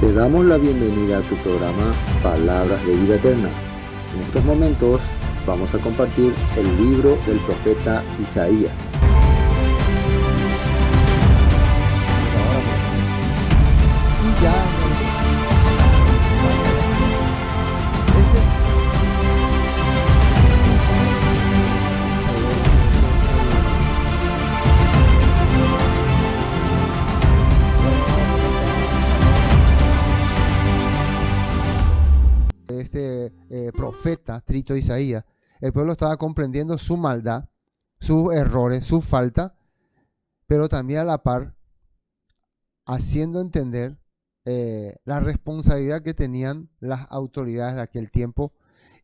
Te damos la bienvenida a tu programa Palabras de Vida Eterna. En estos momentos vamos a compartir el libro del profeta Isaías. Y ya profeta, Trito Isaías, el pueblo estaba comprendiendo su maldad, sus errores, su falta, pero también a la par haciendo entender la responsabilidad que tenían las autoridades de aquel tiempo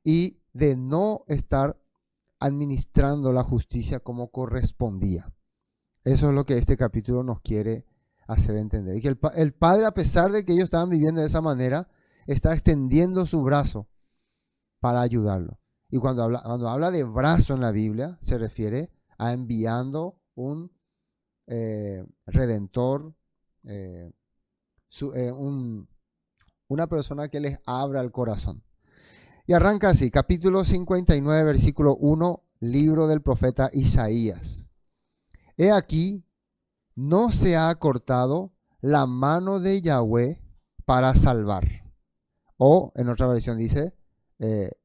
y de no estar administrando la justicia como correspondía. Eso es lo que este capítulo nos quiere hacer entender. Y que el Padre, a pesar de que ellos estaban viviendo de esa manera, está extendiendo su brazo para ayudarlo. Y cuando habla de brazo en la Biblia, se refiere a enviando un redentor, una persona que les abra el corazón. Y arranca así, capítulo 59, versículo 1, libro del profeta Isaías. He aquí, no se ha acortado la mano de Yahweh para salvar. O en otra versión dice,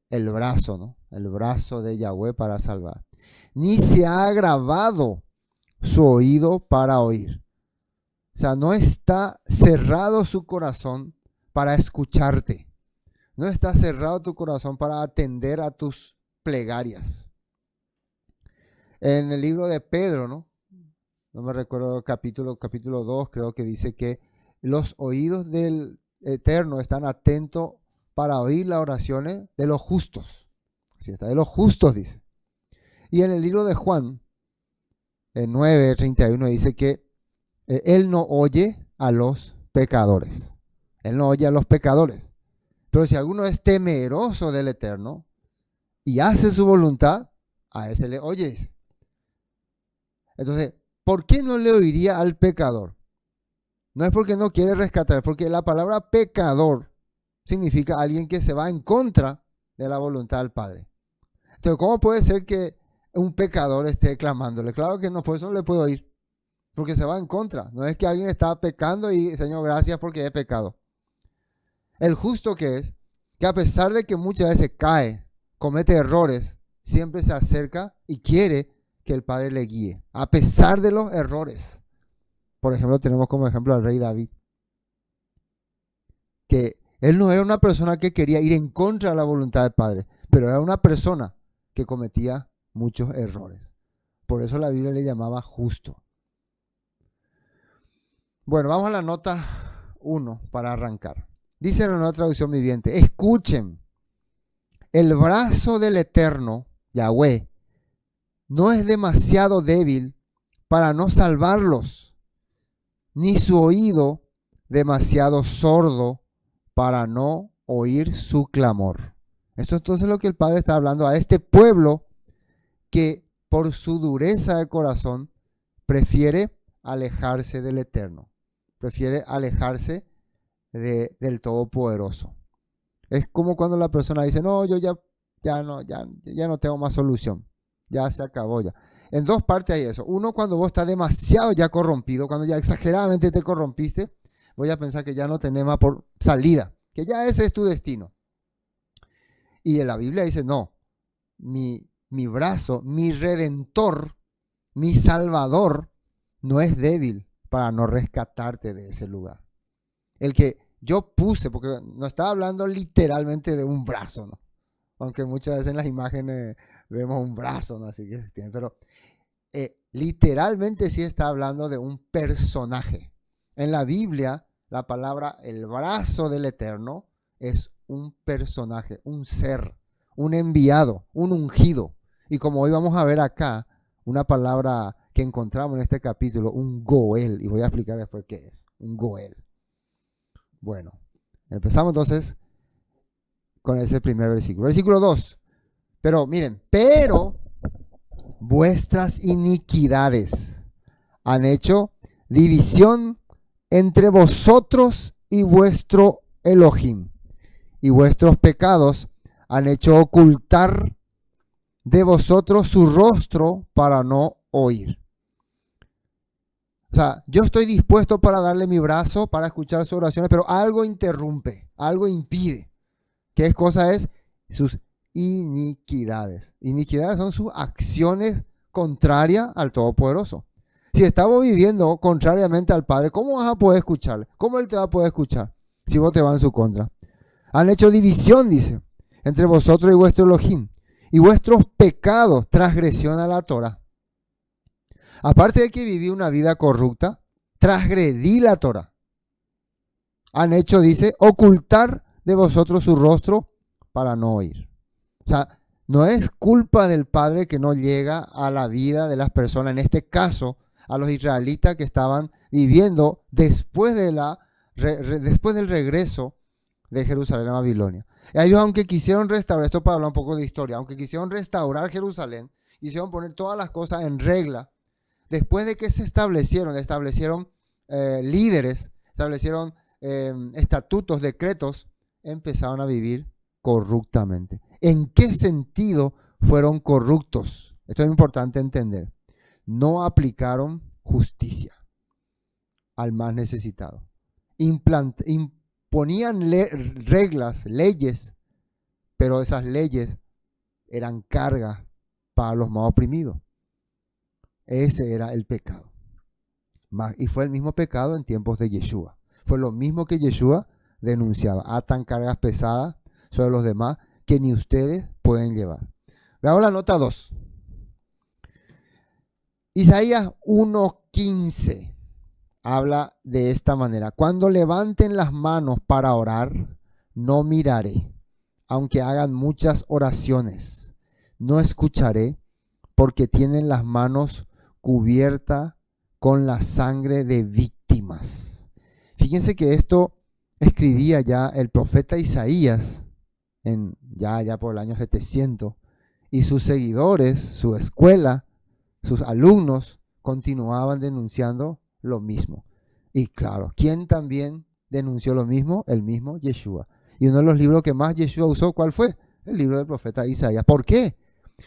el brazo, ¿no? El brazo de Yahweh para salvar. Ni se ha agravado su oído para oír. O sea, no está cerrado su corazón para escucharte. No está cerrado tu corazón para atender a tus plegarias. En el libro de Pedro, ¿no? No me recuerdo capítulo 2, creo que dice que los oídos del Eterno están atentos para oír las oraciones de los justos. Así está, de los justos dice. Y en el libro de Juan, en 9:31 dice que Él no oye a los pecadores. Él no oye a los pecadores. Pero si alguno es temeroso del Eterno y hace su voluntad, a ese le oyes. Entonces, ¿por qué no le oiría al pecador? No es porque no quiere rescatar, es porque la palabra pecador significa alguien que se va en contra de la voluntad del Padre. Entonces, ¿cómo puede ser que un pecador esté clamándole? Claro que no, por eso no le puedo oír, porque se va en contra. No es que alguien está pecando y, Señor, gracias porque he pecado. El justo que es, que a pesar de que muchas veces cae, comete errores, siempre se acerca y quiere que el Padre le guíe, a pesar de los errores. Por ejemplo, tenemos como ejemplo al rey David, que él no era una persona que quería ir en contra de la voluntad del Padre, pero era una persona que cometía muchos errores. Por eso la Biblia le llamaba justo. Bueno, vamos a la nota 1 para arrancar. Dice en la nueva traducción viviente, escuchen, el brazo del Eterno, Yahweh, no es demasiado débil para no salvarlos, ni su oído demasiado sordo para no oír su clamor. Esto entonces es lo que el Padre está hablando a este pueblo que por su dureza de corazón prefiere alejarse del Eterno, prefiere alejarse del Todopoderoso. Es como cuando la persona dice, no, yo ya no tengo más solución, ya se acabó ya. En dos partes hay eso. Uno, cuando vos estás demasiado ya corrompido, cuando ya exageradamente te corrompiste, voy a pensar que ya no tenés más por salida, que ya ese es tu destino. Y en la Biblia dice, no, mi brazo, mi redentor, mi salvador, no es débil para no rescatarte de ese lugar. El que yo puse, porque no estaba hablando literalmente de un brazo, ¿no? Aunque muchas veces en las imágenes vemos un brazo, ¿no? Así que, pero literalmente sí está hablando de un personaje. En la Biblia, la palabra el brazo del Eterno es un personaje, un ser, un enviado, un ungido. Y como hoy vamos a ver acá, una palabra que encontramos en este capítulo, un goel. Y voy a explicar después qué es, un goel. Bueno, empezamos entonces con ese primer versículo. Versículo 2. Pero miren, pero vuestras iniquidades han hecho división entre vosotros y vuestro Elohim. Y vuestros pecados han hecho ocultar de vosotros su rostro para no oír. O sea, yo estoy dispuesto para darle mi brazo, para escuchar sus oraciones, pero algo interrumpe, algo impide. ¿Qué cosa es? Sus iniquidades. Iniquidades son sus acciones contrarias al Todopoderoso. Si estamos viviendo contrariamente al Padre, ¿cómo vas a poder escucharle? ¿Cómo Él te va a poder escuchar si vos te vas en su contra? Han hecho división, dice, entre vosotros y vuestro Elohim, y vuestros pecados, transgresión a la Torah. Aparte de que viví una vida corrupta, transgredí la Torah. Han hecho, dice, ocultar de vosotros su rostro para no oír. O sea, no es culpa del Padre que no llega a la vida de las personas, en este caso, a los israelitas que estaban viviendo después del regreso de Jerusalén a Babilonia. Y ellos, aunque quisieron restaurar, esto para hablar un poco de historia, aunque quisieron restaurar Jerusalén, quisieron poner todas las cosas en regla, después de que se establecieron líderes, establecieron estatutos, decretos, empezaron a vivir corruptamente. ¿En qué sentido fueron corruptos? Esto es importante entender. No aplicaron justicia al más necesitado. Imponían reglas, leyes, pero esas leyes eran cargas para los más oprimidos. Ese era el pecado. Y fue el mismo pecado en tiempos de Yeshua. Fue lo mismo que Yeshua denunciaba. Atan cargas pesadas sobre los demás que ni ustedes pueden llevar. Veamos la nota 2. Isaías 1:15 habla de esta manera. Cuando levanten las manos para orar, no miraré, aunque hagan muchas oraciones. No escucharé, porque tienen las manos cubiertas con la sangre de víctimas. Fíjense que esto escribía ya el profeta Isaías ya por el año 700, y sus seguidores, su escuela, sus alumnos continuaban denunciando lo mismo. Y claro, ¿quién también denunció lo mismo? El mismo Yeshua. Y uno de los libros que más Yeshua usó, ¿cuál fue? El libro del profeta Isaías. ¿Por qué?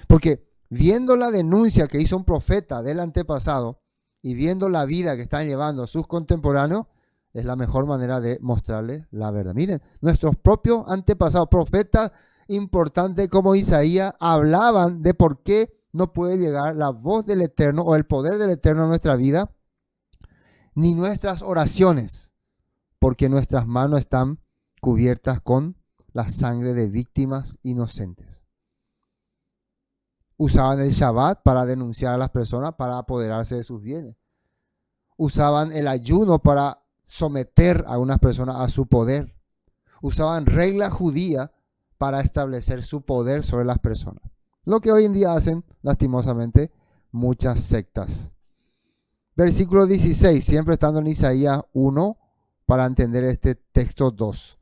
Porque viendo la denuncia que hizo un profeta del antepasado y viendo la vida que están llevando sus contemporáneos, es la mejor manera de mostrarles la verdad. Miren, nuestros propios antepasados, profetas importantes como Isaías, hablaban de por qué no puede llegar la voz del Eterno o el poder del Eterno a nuestra vida, ni nuestras oraciones, porque nuestras manos están cubiertas con la sangre de víctimas inocentes. Usaban el Shabbat para denunciar a las personas, para apoderarse de sus bienes. Usaban el ayuno para someter a unas personas a su poder. Usaban reglas judías para establecer su poder sobre las personas. Lo que hoy en día hacen, lastimosamente, muchas sectas. Versículo 16, siempre estando en Isaías 1, para entender este texto 2.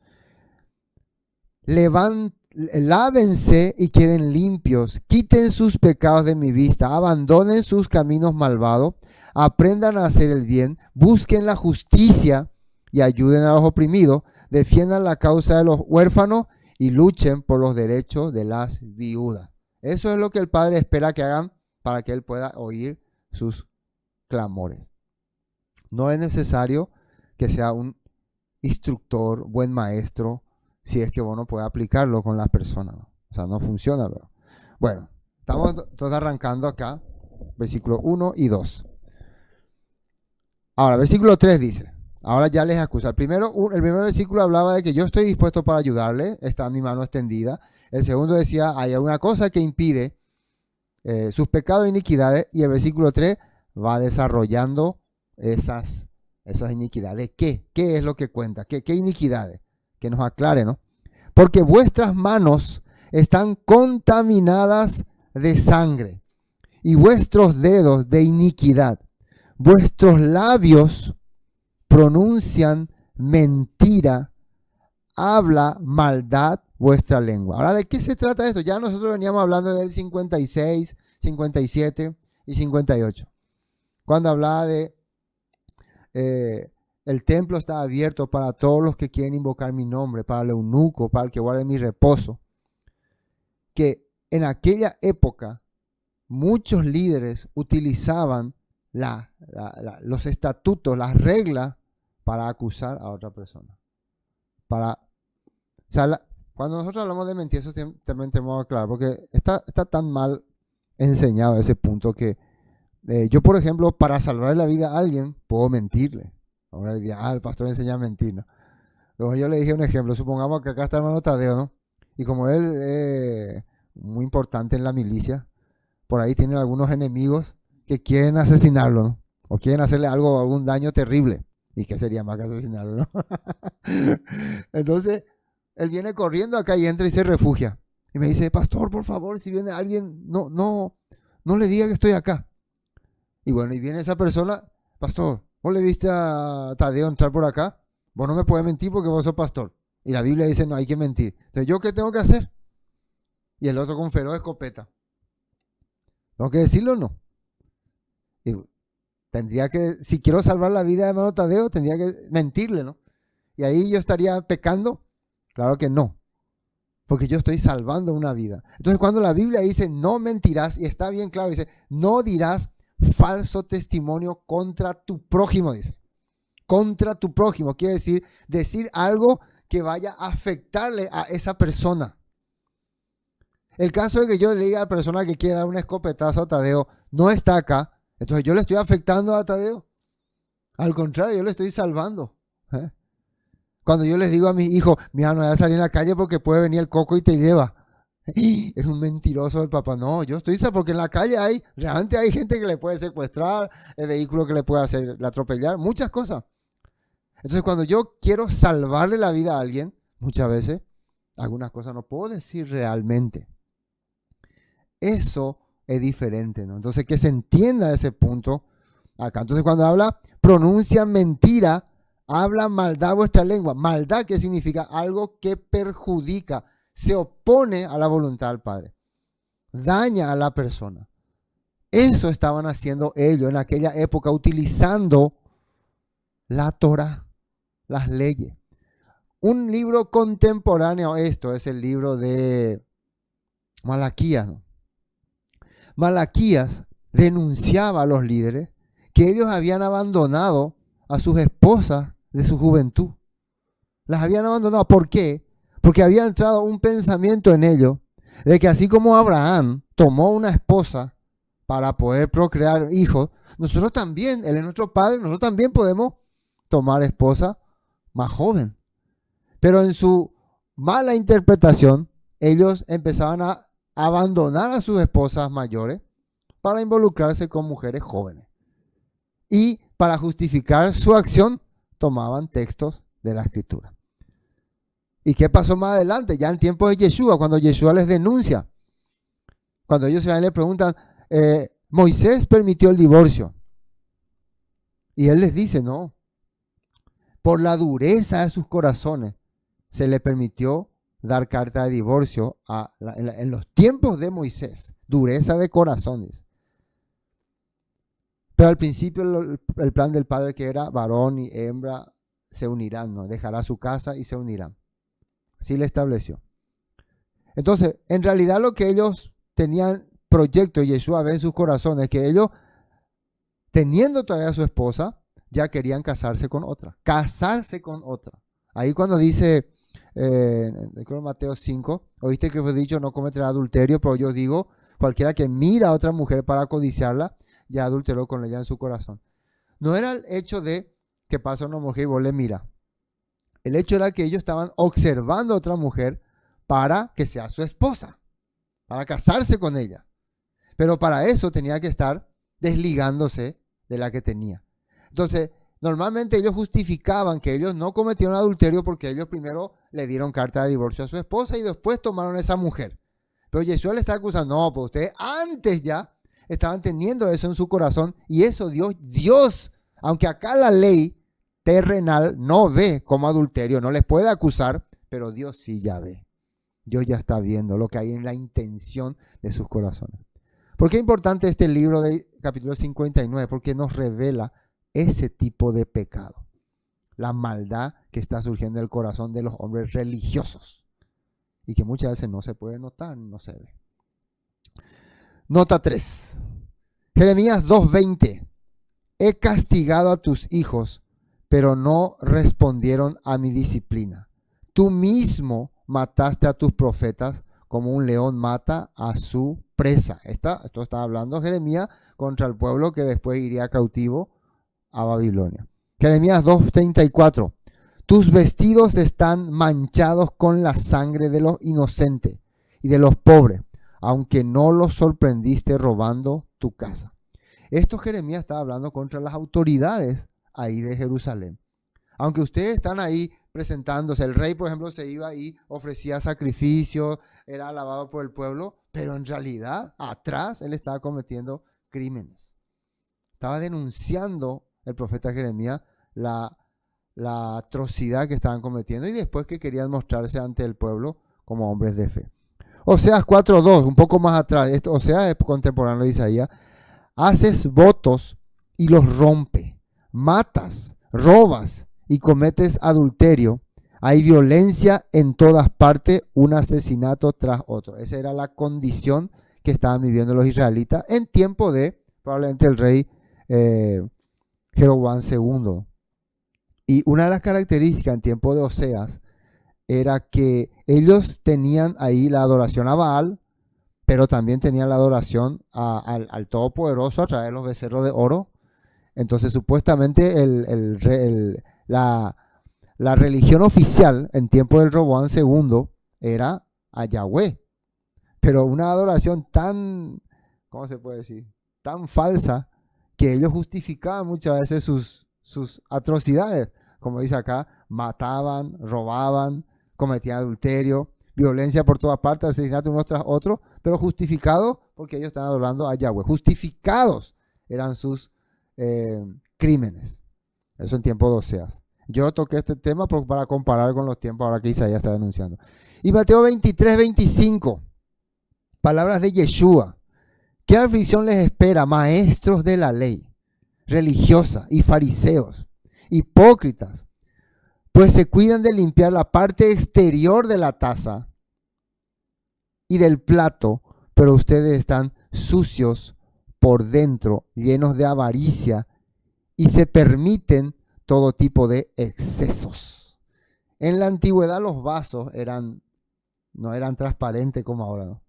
Lávense y queden limpios, quiten sus pecados de mi vista, abandonen sus caminos malvados, aprendan a hacer el bien, busquen la justicia y ayuden a los oprimidos, defiendan la causa de los huérfanos y luchen por los derechos de las viudas. Eso es lo que el Padre espera que hagan para que Él pueda oír sus clamores. No es necesario que sea un instructor, buen maestro, si es que vos no puedes aplicarlo con las personas. O sea, no funciona. ¿Verdad? Bueno, estamos todos arrancando acá, versículo 1 y 2. Ahora, versículo 3 dice, ahora ya les acusa. El primer versículo hablaba de que yo estoy dispuesto para ayudarle, está mi mano extendida. El segundo decía, hay alguna cosa que impide sus pecados e iniquidades. Y el versículo 3 va desarrollando esas iniquidades. ¿Qué es lo que cuenta? ¿Qué iniquidades? Que nos aclare, ¿no? Porque vuestras manos están contaminadas de sangre y vuestros dedos de iniquidad. Vuestros labios pronuncian mentira, habla maldad vuestra lengua. Ahora, ¿de qué se trata esto? Ya nosotros veníamos hablando del 56, 57 y 58. Cuando hablaba de el templo está abierto para todos los que quieren invocar mi nombre, para el eunuco, para el que guarde mi reposo. Que en aquella época muchos líderes utilizaban los estatutos, las reglas para acusar a otra persona. Cuando nosotros hablamos de mentir, eso también tenemos que aclarar, porque está tan mal enseñado ese punto que yo, por ejemplo, para salvar la vida a alguien, puedo mentirle. Ahora diría, el pastor enseña a mentir, ¿no? Luego yo le dije un ejemplo, supongamos que acá está el hermano Tadeo, ¿no? Y como él es muy importante en la milicia, por ahí tiene algunos enemigos que quieren asesinarlo, ¿no? O quieren hacerle algún daño terrible. ¿Y qué sería más que asesinarlo, no? Entonces, él viene corriendo acá y entra y se refugia. Y me dice, pastor, por favor, si viene alguien, no le diga que estoy acá. Y bueno, y viene esa persona, pastor, ¿vos le viste a Tadeo entrar por acá? Vos no me puedes mentir porque vos sos pastor. Y la Biblia dice, no hay que mentir. Entonces, ¿yo qué tengo que hacer? Y el otro con feroz escopeta. ¿Tengo que decirlo o no? Y tendría que, si quiero salvar la vida de hermano Tadeo, tendría que mentirle, ¿no? Y ahí yo estaría pecando. Claro que no. Porque yo estoy salvando una vida. Entonces, cuando la Biblia dice, no mentirás, y está bien claro, dice, no dirás falso testimonio contra tu prójimo, dice. Contra tu prójimo, quiere decir algo que vaya a afectarle a esa persona. El caso de que yo le diga a la persona que quiere dar un escopetazo a Tadeo, no está acá, entonces yo le estoy afectando a Tadeo. Al contrario, yo le estoy salvando. Cuando yo les digo a mis hijos, mira, no voy a salir en la calle porque puede venir el coco y te lleva. Es un mentiroso el papá. No, yo estoy porque en la calle realmente hay gente que le puede secuestrar, el vehículo que le puede hacer atropellar, muchas cosas. Entonces, cuando yo quiero salvarle la vida a alguien, muchas veces, algunas cosas no puedo decir realmente. Eso es diferente, ¿no? Entonces, que se entienda ese punto acá. Entonces, cuando pronuncia mentira, habla maldad vuestra lengua. Maldad, ¿qué significa? Algo que perjudica, se opone a la voluntad del Padre, daña a la persona. Eso estaban haciendo ellos en aquella época, utilizando la Torá, las leyes. Un libro contemporáneo, esto es el libro de Malaquías, ¿no? Malaquías denunciaba a los líderes que ellos habían abandonado a sus esposas de su juventud. Las habían abandonado. ¿Por qué? Porque había entrado un pensamiento en ellos de que así como Abraham tomó una esposa para poder procrear hijos, nosotros también, él es nuestro padre, nosotros también podemos tomar esposa más joven. Pero en su mala interpretación, ellos empezaban a abandonar a sus esposas mayores para involucrarse con mujeres jóvenes. Y para justificar su acción, tomaban textos de la Escritura. ¿Y qué pasó más adelante? Ya en tiempos de Yeshua, cuando Yeshua les denuncia. Cuando ellos se van y le preguntan, Moisés permitió el divorcio. Y él les dice, no. Por la dureza de sus corazones, se le permitió dar carta de divorcio en los tiempos de Moisés. Dureza de corazones. Pero al principio el plan del Padre, que era varón y hembra se unirán, ¿no? Dejará su casa y se unirán. Así le estableció. Entonces, en realidad lo que ellos tenían proyecto, Yeshua ve en sus corazones, que ellos, teniendo todavía a su esposa, ya querían casarse con otra. Casarse con otra. Ahí cuando dice, creo Mateo 5, oíste que fue dicho, no cometerá adulterio, pero yo digo, cualquiera que mira a otra mujer para codiciarla, ya adulteró con ella en su corazón. No era el hecho de que pasa una mujer y vos le mira. El hecho era que ellos estaban observando a otra mujer para que sea su esposa, para casarse con ella. Pero para eso tenía que estar desligándose de la que tenía. Entonces, normalmente ellos justificaban que ellos no cometieron adulterio porque ellos primero le dieron carta de divorcio a su esposa y después tomaron a esa mujer. Pero Yeshua le está acusando, no, pues ustedes antes ya estaban teniendo eso en su corazón y eso Dios, aunque acá la ley terrenal no ve como adulterio, no les puede acusar, pero Dios sí ya ve. Dios ya está viendo lo que hay en la intención de sus corazones. ¿Por qué es importante este libro de capítulo 59? Porque nos revela ese tipo de pecado. la maldad que está surgiendo en el corazón de los hombres religiosos y que muchas veces no se puede notar, no se ve. Nota 3. Jeremías 2:20. He castigado a tus hijos, pero no respondieron a mi disciplina. Tú mismo mataste a tus profetas como un león mata a su presa. Esto está hablando Jeremías contra el pueblo que después iría cautivo a Babilonia. Jeremías 2:34. Tus vestidos están manchados con la sangre de los inocentes y de los pobres, aunque no los sorprendiste robando tu casa. Esto Jeremías está hablando contra las autoridades ahí de Jerusalén. Aunque ustedes están ahí presentándose, el rey, por ejemplo, se iba y ofrecía sacrificios, era alabado por el pueblo, pero en realidad atrás él estaba cometiendo crímenes. Estaba denunciando el profeta Jeremías la atrocidad que estaban cometiendo y después que querían mostrarse ante el pueblo como hombres de fe. Oseas 4:2, un poco más atrás, Oseas es contemporáneo de Isaías. Haces votos y los rompe, matas, robas y cometes adulterio. Hay violencia en todas partes, un asesinato tras otro. Esa era la condición que estaban viviendo los israelitas en tiempo de probablemente el rey Jeroboam II. Y una de las características en tiempo de Oseas era que ellos tenían ahí la adoración a Baal, pero también tenían la adoración al Todopoderoso a través de los becerros de oro. Entonces supuestamente la religión oficial en tiempo del Roboam II era a Yahweh, pero una adoración tan, ¿cómo se puede decir?, tan falsa que ellos justificaban muchas veces sus atrocidades. Como dice acá, mataban, robaban, cometían adulterio, violencia por todas partes, asesinato unos tras otros, pero justificados porque ellos están adorando a Yahweh. Justificados eran sus crímenes. Eso en tiempo de Oseas. Yo toqué este tema para comparar con los tiempos ahora que Isaías está denunciando. Y Mateo 23:25, palabras de Yeshua. ¿Qué aflicción les espera, maestros de la ley, religiosa y fariseos, hipócritas? Pues se cuidan de limpiar la parte exterior de la taza y del plato, pero ustedes están sucios por dentro, llenos de avaricia y se permiten todo tipo de excesos. En la antigüedad los vasos no eran transparentes como ahora, ¿no?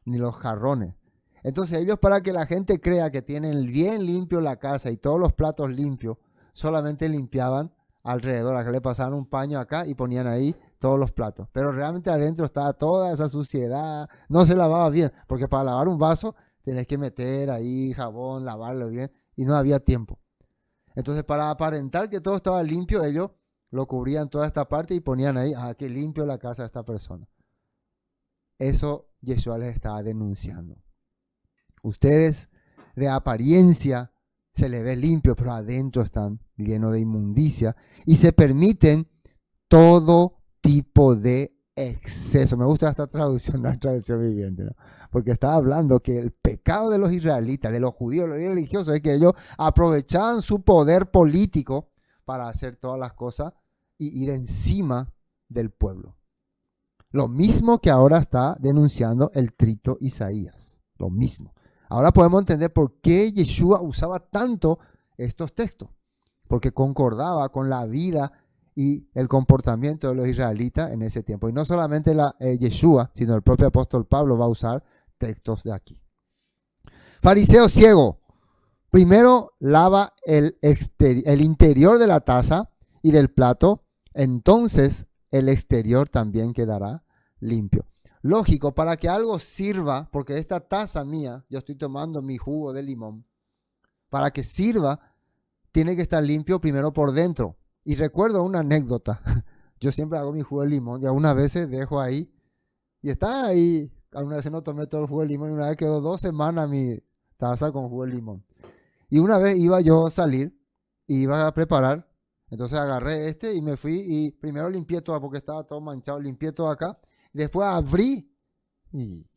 Ni los jarrones. Entonces ellos, para que la gente crea que tienen bien limpio la casa y todos los platos limpios, solamente limpiaban alrededor, acá le pasaban un paño acá y ponían ahí todos los platos. Pero realmente adentro estaba toda esa suciedad, no se lavaba bien, porque para lavar un vaso tenés que meter ahí jabón, lavarlo bien, y no había tiempo. Entonces, para aparentar que todo estaba limpio, ellos lo cubrían toda esta parte y ponían ahí, qué limpio la casa de esta persona. Eso Yeshua les estaba denunciando. Ustedes de apariencia se les ve limpio, pero adentro están llenos de inmundicia y se permiten todo tipo de exceso. Me gusta esta traducción, la traducción viviente, ¿no? Porque estaba hablando que el pecado de los israelitas, de los judíos, de los religiosos, es que ellos aprovechaban su poder político para hacer todas las cosas y ir encima del pueblo. Lo mismo que ahora está denunciando el trito Isaías. Lo mismo. Ahora podemos entender por qué Yeshua usaba tanto estos textos. Porque concordaba con la vida y el comportamiento de los israelitas en ese tiempo. Y no solamente Yeshua, sino el propio apóstol Pablo va a usar textos de aquí. Fariseo ciego. Primero lava el interior de la taza y del plato, entonces el exterior también quedará limpio. Lógico, para que algo sirva, porque esta taza mía, yo estoy tomando mi jugo de limón, para que sirva, tiene que estar limpio primero por dentro. Y recuerdo una anécdota. Yo siempre hago mi jugo de limón y algunas veces dejo ahí. Y está ahí. Algunas veces no tomé todo el jugo de limón y una vez quedó 2 semanas mi taza con jugo de limón. Y una vez iba yo a salir y iba a preparar. Entonces agarré y me fui y primero limpié todo porque estaba todo manchado. Limpié todo acá. Después abrí y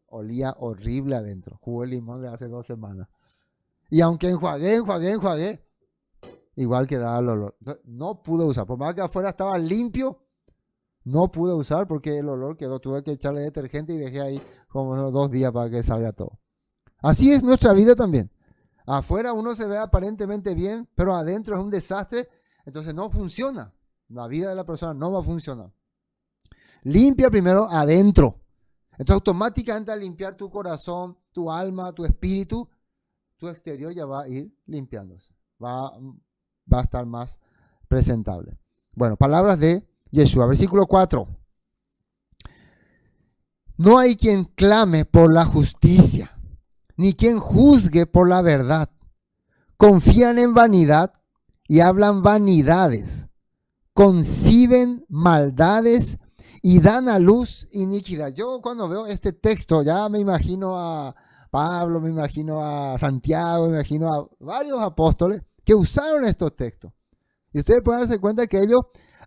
olía horrible adentro. Jugo de limón de hace 2 semanas. Y aunque enjuagué, igual que daba el olor. Entonces, no pude usar, por más que afuera estaba limpio, no pude usar porque el olor quedó. Tuve que echarle detergente y dejé ahí como unos 2 días para que salga todo. Así es nuestra vida también. Afuera uno se ve aparentemente bien, pero adentro es un desastre, entonces no funciona. La vida de la persona no va a funcionar. Limpia primero adentro. Entonces automáticamente al limpiar tu corazón, tu alma, tu espíritu, tu exterior ya va a ir limpiándose. Va a estar más presentable. Bueno, palabras de Yeshua. Versículo 4. No hay quien clame por la justicia, ni quien juzgue por la verdad. Confían en vanidad y hablan vanidades. Conciben maldades y dan a luz iniquidad. Yo cuando veo este texto ya me imagino a Pablo, me imagino a Santiago, me imagino a varios apóstoles que usaron estos textos. Y ustedes pueden darse cuenta que ellos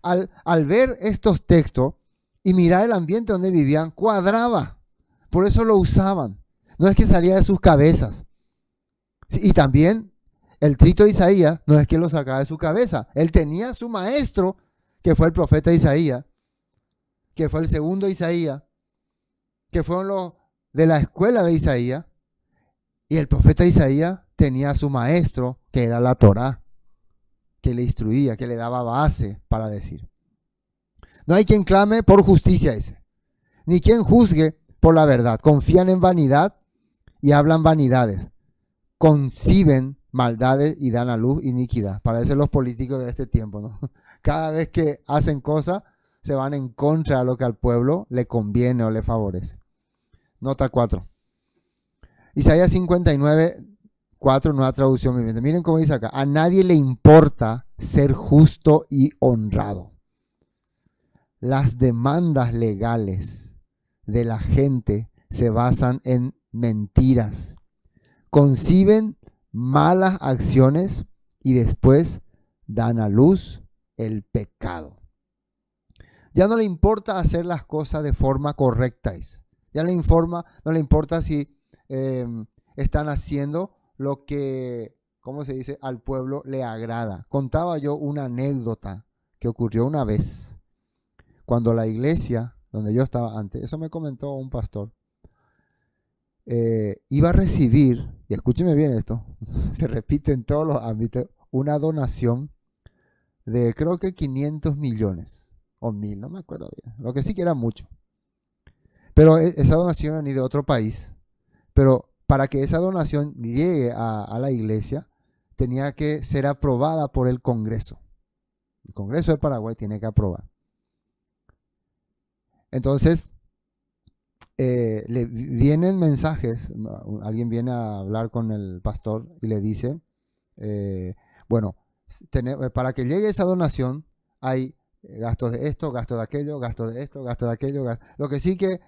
al ver estos textos y mirar el ambiente donde vivían, cuadraba. Por eso lo usaban. No es que salía de sus cabezas. Sí, y también el trito de Isaías no es que lo sacaba de su cabeza. Él tenía su maestro, que fue el profeta Isaías, que fue el segundo Isaías, que fueron los de la escuela de Isaías. Y el profeta Isaías tenía a su maestro, que era la Torá, que le instruía, que le daba base para decir. No hay quien clame por justicia, dice, ni quien juzgue por la verdad. Confían en vanidad y hablan vanidades. Conciben maldades y dan a luz iniquidad. Parecen los políticos de este tiempo, ¿no? Cada vez que hacen cosas, se van en contra de lo que al pueblo le conviene o le favorece. Nota 4. Isaías 59, 4, nueva traducción viviente. Miren cómo dice acá. A nadie le importa ser justo y honrado. Las demandas legales de la gente se basan en mentiras. Conciben malas acciones y después dan a luz el pecado. Ya no le importa hacer las cosas de forma correcta. Ya no le importa si están haciendo lo que, ¿cómo se dice?, al pueblo le agrada. Contaba yo una anécdota que ocurrió una vez cuando la iglesia donde yo estaba antes, eso me comentó un pastor, iba a recibir, y escúcheme bien esto, se repite en todos los ámbitos, una donación de creo que 500 millones o 1000, no me acuerdo bien, lo que sí que era mucho. Pero esa donación era ni de otro país, pero para que esa donación llegue a la iglesia, tenía que ser aprobada por el Congreso. El Congreso de Paraguay tiene que aprobar. Entonces, le vienen mensajes, alguien viene a hablar con el pastor y le dice, bueno, para que llegue esa donación hay gastos de esto, gastos de aquello, gastos de esto, gastos de aquello. Lo que sí que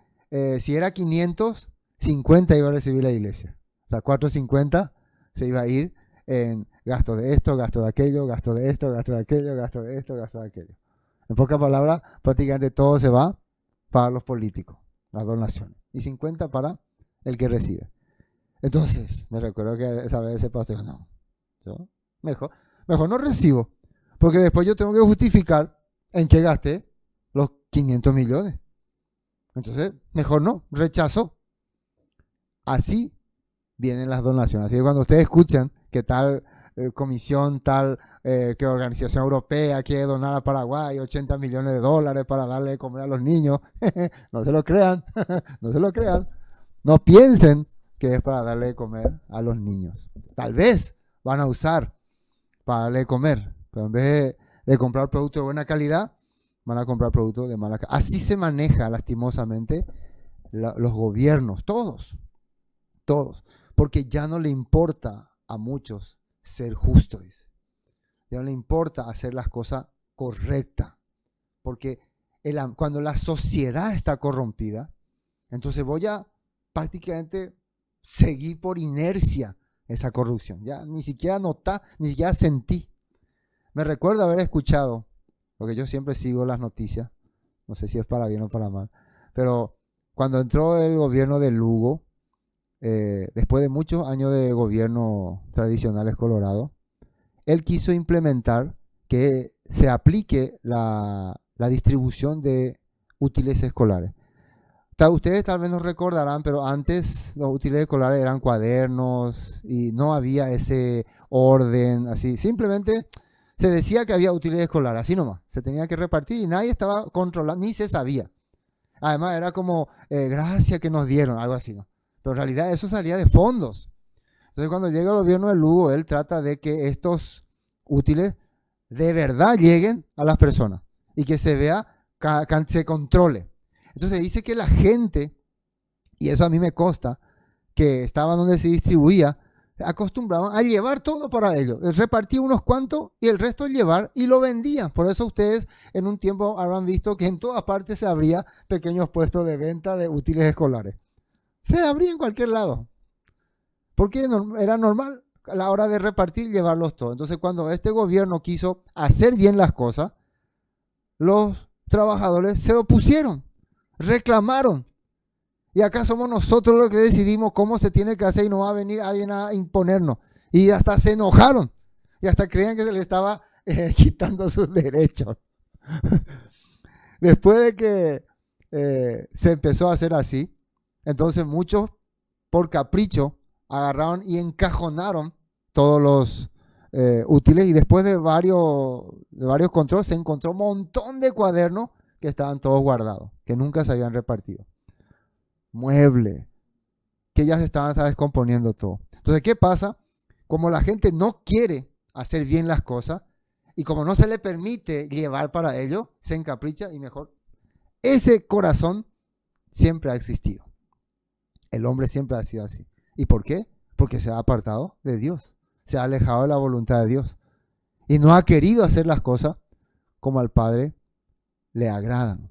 si era 550 iba a recibir la iglesia. O sea, 450 se iba a ir en gasto de esto, gasto de aquello, gasto de esto, gasto de aquello, gasto de esto, gasto de aquello. En pocas palabras, prácticamente todo se va para los políticos, las donaciones. Y 50 para el que recibe. Entonces, me recuerdo que esa vez ese pastor dijo, no, yo mejor no recibo. Porque después yo tengo que justificar en qué gasté los 500 millones. Entonces, mejor no, rechazo. Así vienen las donaciones. Así que cuando ustedes escuchan que tal comisión, tal que organización europea quiere donar a Paraguay 80 millones de dólares para darle de comer a los niños, no se lo crean, no se lo crean. No piensen que es para darle de comer a los niños. Tal vez van a usar para darle de comer, pero en vez de comprar productos de buena calidad, van a comprar productos de mala calidad. Así se maneja lastimosamente los gobiernos, todos, porque ya no le importa a muchos ser justos, ya no le importa hacer las cosas correctas, porque cuando la sociedad está corrompida, entonces voy a prácticamente seguir por inercia esa corrupción, ya ni siquiera noté, ni siquiera sentí. Me recuerdo haber escuchado, porque yo siempre sigo las noticias, no sé si es para bien o para mal, pero cuando entró el gobierno de Lugo, después de muchos años de gobierno tradicionales Colorado, él quiso implementar que se aplique la distribución de útiles escolares. Ustedes tal vez no recordarán, pero antes los útiles escolares eran cuadernos y no había ese orden, así. Simplemente se decía que había útiles escolares, así nomás. Se tenía que repartir y nadie estaba controlando, ni se sabía. Además era como, gracias que nos dieron, algo así, ¿no? Pero en realidad eso salía de fondos. Entonces cuando llega el gobierno de Lugo, él trata de que estos útiles de verdad lleguen a las personas y que se vea, se controle. Entonces dice que la gente, y eso a mí me consta, que estaban donde se distribuía, acostumbraban a llevar todo para ellos. Repartía unos cuantos y el resto llevar y lo vendían. Por eso ustedes en un tiempo habrán visto que en todas partes se abría pequeños puestos de venta de útiles escolares. Se abría en cualquier lado. Porque era normal a la hora de repartir llevarlos todos. Entonces cuando este gobierno quiso hacer bien las cosas, los trabajadores se opusieron. Reclamaron. Y acá somos nosotros los que decidimos cómo se tiene que hacer y no va a venir alguien a imponernos. Y hasta se enojaron. Y hasta creían que se les estaba quitando sus derechos. Después de que se empezó a hacer así, entonces muchos, por capricho, agarraron y encajonaron todos los útiles. Y después de varios controles, se encontró un montón de cuadernos que estaban todos guardados, que nunca se habían repartido. Muebles, que ya se estaban descomponiendo todo. Entonces, ¿qué pasa? Como la gente no quiere hacer bien las cosas y como no se le permite llevar para ello, se encapricha y mejor. Ese corazón siempre ha existido. El hombre siempre ha sido así. ¿Y por qué? Porque se ha apartado de Dios, se ha alejado de la voluntad de Dios y no ha querido hacer las cosas como al Padre le agradan.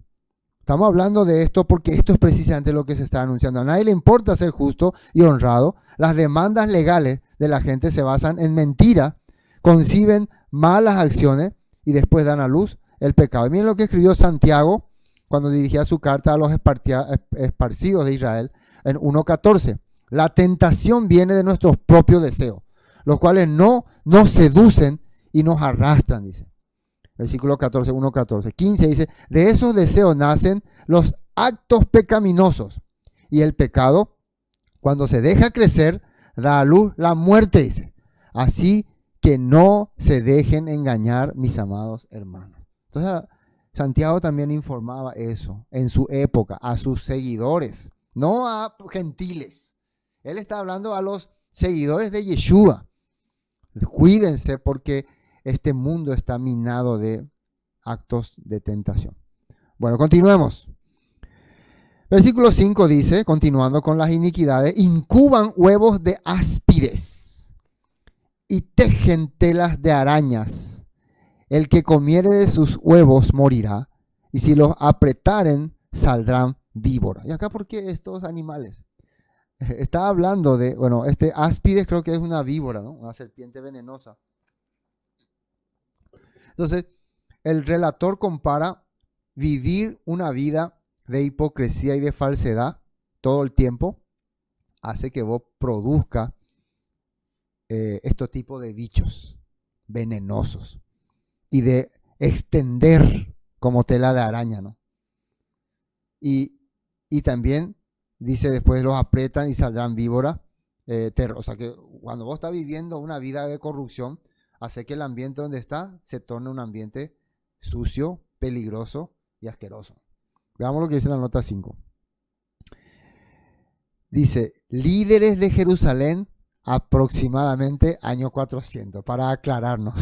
Estamos hablando de esto porque esto es precisamente lo que se está anunciando. A nadie le importa ser justo y honrado. Las demandas legales de la gente se basan en mentiras, conciben malas acciones y después dan a luz el pecado. Y miren lo que escribió Santiago cuando dirigía su carta a los esparcidos de Israel en 1:14. La tentación viene de nuestros propios deseos, los cuales no nos seducen y nos arrastran, dice. Versículo 14, 1:14. 15 dice, de esos deseos nacen los actos pecaminosos. Y el pecado, cuando se deja crecer, da a luz la muerte, dice. Así que no se dejen engañar, mis amados hermanos. Entonces, Santiago también informaba eso en su época a sus seguidores, no a gentiles. Él está hablando a los seguidores de Yeshua. Cuídense porque este mundo está minado de actos de tentación. Bueno, continuemos. Versículo 5 dice, continuando con las iniquidades, incuban huevos de áspides y tejen telas de arañas. El que comiere de sus huevos morirá, y si los apretaren, saldrán víboras. ¿Y acá por qué estos animales? Está hablando de, bueno, este áspides creo que es una víbora, ¿no? Una serpiente venenosa. Entonces, el relator compara vivir una vida de hipocresía y de falsedad todo el tiempo, hace que vos produzca este tipo de bichos venenosos y de extender como tela de araña, ¿no? Y también dice después los aprietan y saldrán víboras. O sea que cuando vos estás viviendo una vida de corrupción, hace que el ambiente donde está se torne un ambiente sucio, peligroso y asqueroso. Veamos lo que dice la nota 5. Dice, líderes de Jerusalén aproximadamente año 400, para aclararnos,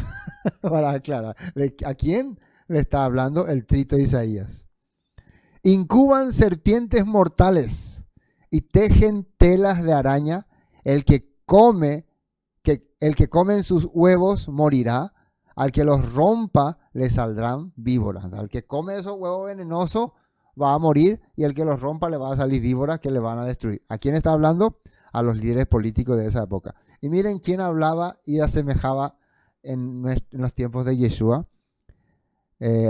para aclarar. ¿A quién le está hablando el trito de Isaías? Incuban serpientes mortales y tejen telas de araña. El que come en sus huevos morirá. Al que los rompa le saldrán víboras. Al que come esos huevos venenosos va a morir y el que los rompa le va a salir víboras que le van a destruir. ¿A quién está hablando? A los líderes políticos de esa época. Y miren quién hablaba y asemejaba en los tiempos de Yeshua.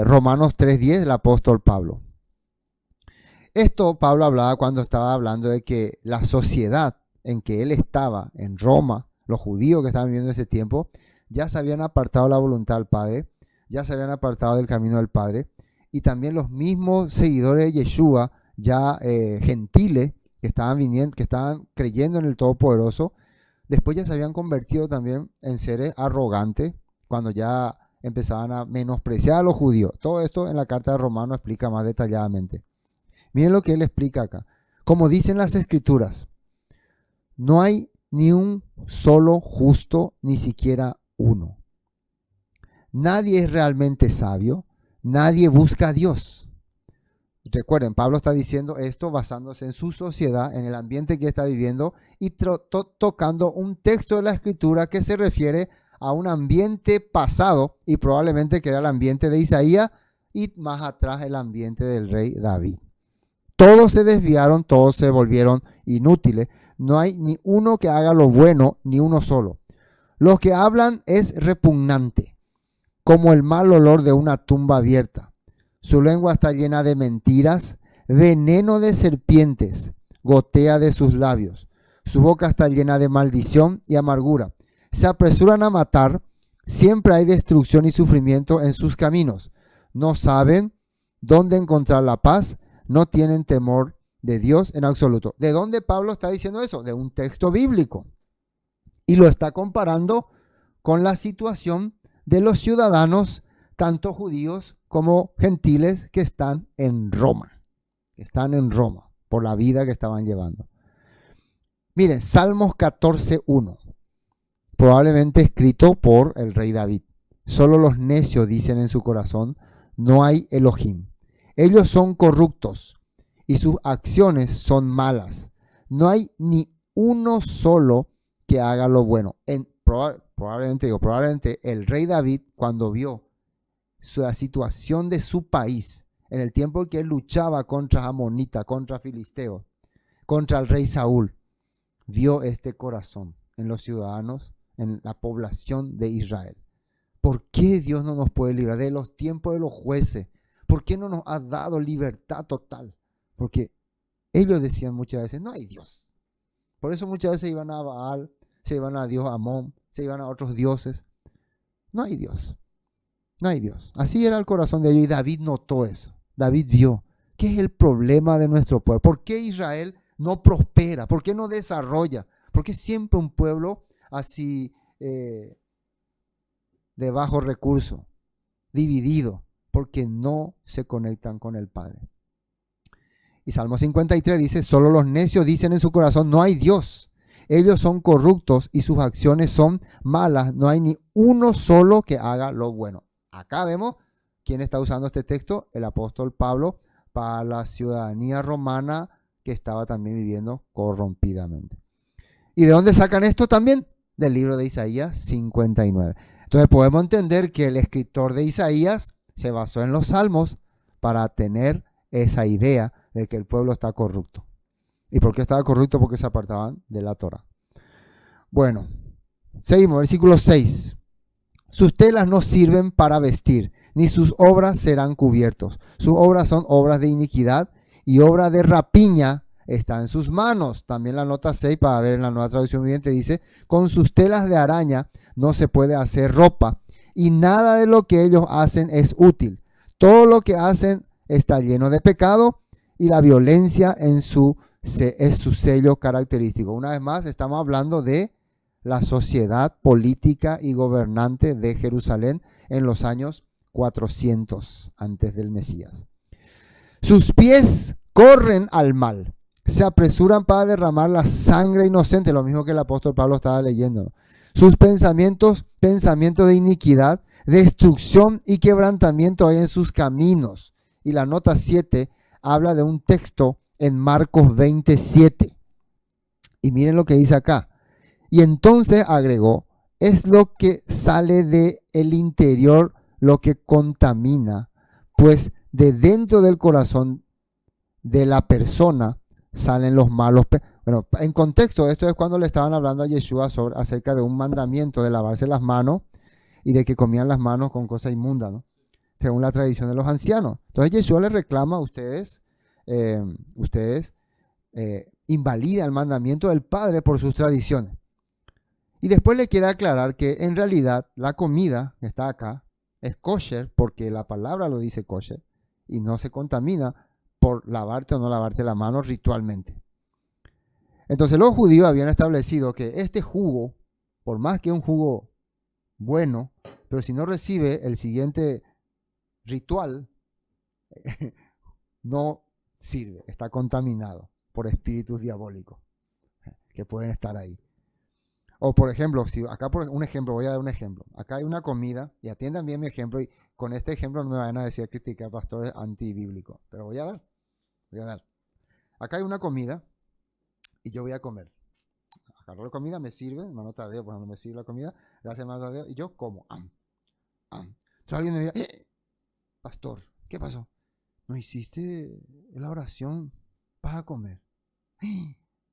Romanos 3:10, el apóstol Pablo. Esto Pablo hablaba cuando estaba hablando de que la sociedad en que él estaba, en Roma, los judíos que estaban viviendo en ese tiempo, ya se habían apartado de la voluntad del Padre, ya se habían apartado del camino del Padre, y también los mismos seguidores de Yeshua, ya gentiles, que estaban viniendo, que estaban creyendo en el Todopoderoso, después ya se habían convertido también en seres arrogantes, cuando ya empezaban a menospreciar a los judíos. Todo esto en la carta de Romanos explica más detalladamente. Miren lo que él explica acá. Como dicen las Escrituras, no hay ni un solo justo, ni siquiera uno. Nadie es realmente sabio, nadie busca a Dios. Recuerden, Pablo está diciendo esto basándose en su sociedad, en el ambiente que está viviendo y tocando un texto de la Escritura que se refiere a un ambiente pasado y probablemente que era el ambiente de Isaías y más atrás el ambiente del rey David. Todos se desviaron, todos se volvieron inútiles. No hay ni uno que haga lo bueno, ni uno solo. Lo que hablan es repugnante, como el mal olor de una tumba abierta. Su lengua está llena de mentiras, veneno de serpientes gotea de sus labios. Su boca está llena de maldición y amargura. Se apresuran a matar, siempre hay destrucción y sufrimiento en sus caminos. No saben dónde encontrar la paz, no tienen temor de Dios en absoluto. ¿De dónde Pablo está diciendo eso? De un texto bíblico. Y lo está comparando con la situación de los ciudadanos, tanto judíos como gentiles, que están en Roma. Están en Roma por la vida que estaban llevando. Miren, Salmos 14:1. Probablemente escrito por el rey David. Solo los necios dicen en su corazón, no hay Elohim. Ellos son corruptos y sus acciones son malas. No hay ni uno solo que haga lo bueno. Probablemente el rey David, cuando vio la situación de su país, en el tiempo en que él luchaba contra Amonita, contra Filisteo, contra el rey Saúl, vio este corazón en los ciudadanos, en la población de Israel. ¿Por qué Dios no nos puede librar de los tiempos de los jueces? ¿Por qué no nos ha dado libertad total? Porque ellos decían muchas veces, no hay Dios. Por eso muchas veces iban a Baal, se iban a Dios Amón, se iban a otros dioses. No hay Dios. No hay Dios. Así era el corazón de ellos y David notó eso. David vio, ¿qué es el problema de nuestro pueblo? ¿Por qué Israel no prospera? ¿Por qué no desarrolla? ¿Por qué siempre un pueblo así de bajo recurso, dividido? Porque no se conectan con el Padre. Y Salmo 53 dice, solo los necios dicen en su corazón, no hay Dios. Ellos son corruptos y sus acciones son malas. No hay ni uno solo que haga lo bueno. Acá vemos quién está usando este texto, el apóstol Pablo, para la ciudadanía romana que estaba también viviendo corrompidamente. ¿Y de dónde sacan esto también? Del libro de Isaías 59. Entonces podemos entender que el escritor de Isaías se basó en los salmos para tener esa idea de que el pueblo está corrupto. ¿Y por qué estaba corrupto? Porque se apartaban de la Torah. Bueno, seguimos, versículo 6. Sus telas no sirven para vestir, ni sus obras serán cubiertos. Sus obras son obras de iniquidad y obra de rapiña está en sus manos. También la nota 6, para ver en la Nueva Traducción Viviente, dice, con sus telas de araña no se puede hacer ropa y nada de lo que ellos hacen es útil. Todo lo que hacen está lleno de pecado y la violencia es su sello característico. Una vez más, estamos hablando de la sociedad política y gobernante de Jerusalén en los años 400 antes del Mesías. Sus pies corren al mal, se apresuran para derramar la sangre inocente, lo mismo que el apóstol Pablo estaba leyendo, ¿no? Sus pensamientos de iniquidad, destrucción y quebrantamiento hay en sus caminos. Y la nota 7 habla de un texto en Marcos 27. Y miren lo que dice acá. Y entonces agregó, es lo que sale del interior lo que contamina, pues de dentro del corazón de la persona salen los malos. Bueno, en contexto, esto es cuando le estaban hablando a Yeshua acerca de un mandamiento de lavarse las manos y de que comían las manos con cosas inmundas, ¿no? Según la tradición de los ancianos. Entonces Yeshua les reclama a ustedes, invalidan el mandamiento del Padre por sus tradiciones. Y después le quiere aclarar que en realidad la comida que está acá es kosher porque la palabra lo dice kosher y no se contamina por lavarte o no lavarte la mano ritualmente. Entonces los judíos habían establecido que este jugo, por más que un jugo bueno, pero si no recibe el siguiente ritual, no sirve, está contaminado por espíritus diabólicos que pueden estar ahí. O por ejemplo, si acá por un ejemplo, voy a dar un ejemplo. Acá hay una comida, y atiendan bien mi ejemplo, y con este ejemplo no me van a decir criticar pastores antibíblicos, pero voy a dar. Acá hay una comida y yo voy a comer. Agarro la comida, me sirve, hermano Tadeo, por ejemplo, me sirve la comida, gracias hermano Tadeo, y yo como. Entonces alguien me mira, pastor, ¿qué pasó? ¿No hiciste la oración para comer?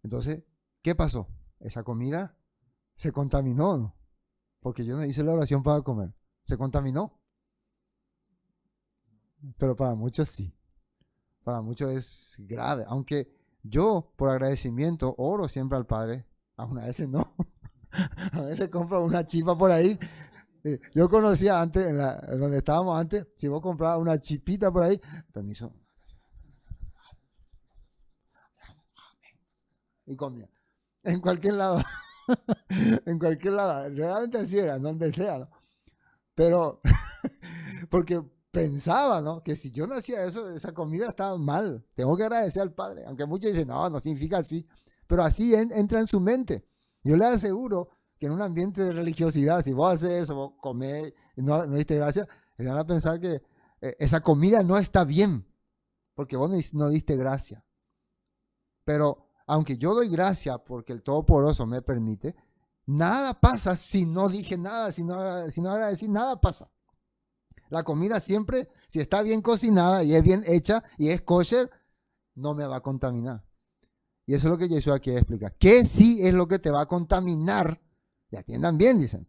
Entonces, ¿qué pasó? Esa comida se contaminó, ¿no? Porque yo no hice la oración para comer. Se contaminó. Pero para muchos sí. Para muchos es grave. Aunque yo, por agradecimiento, oro siempre al Padre. Aún a veces no. A veces compro una chipa por ahí. Yo conocía antes, donde estábamos antes, si vos comprabas una chipita por ahí, permiso. Y comía. En cualquier lado. En cualquier lado. Realmente así era, donde sea, ¿no? Pero, porque pensaba, ¿no? Que si yo no hacía eso, esa comida estaba mal. Tengo que agradecer al Padre. Aunque muchos dicen, no, no significa así. Pero así entra en su mente. Yo le aseguro que en un ambiente de religiosidad, si vos haces eso, vos comés y no diste gracia, ellos van a pensar que esa comida no está bien. Porque vos no diste gracia. Pero aunque yo doy gracia porque el Todopoderoso me permite, nada pasa si no dije nada, si no agradecí, nada pasa. La comida siempre, si está bien cocinada y es bien hecha y es kosher, no me va a contaminar. Y eso es lo que Yeshua quiere explicar. ¿Qué sí es lo que te va a contaminar? Y atiendan bien, dicen.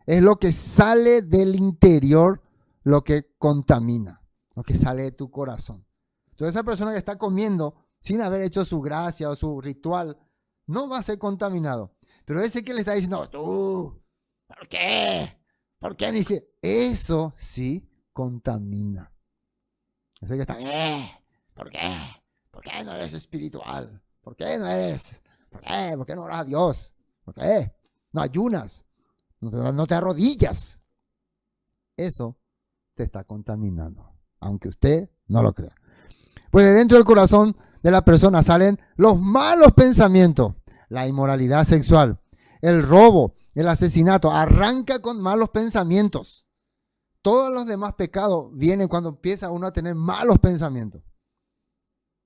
Es lo que sale del interior, lo que contamina, lo que sale de tu corazón. Entonces esa persona que está comiendo sin haber hecho su gracia o su ritual, no va a ser contaminado. Pero ese que le está diciendo, tú, ¿por qué? ¿Por qué? Dice, eso sí contamina. Ese que está, ¿por qué? ¿Por qué no eres espiritual? ¿Por qué no eres? ¿Por qué? ¿Por qué no oras a Dios? ¿Por qué? No ayunas, no te arrodillas. Eso te está contaminando, aunque usted no lo crea. Pues de dentro del corazón de la persona salen los malos pensamientos, la inmoralidad sexual, el robo, el asesinato, arranca con malos pensamientos. Todos los demás pecados vienen cuando empieza uno a tener malos pensamientos.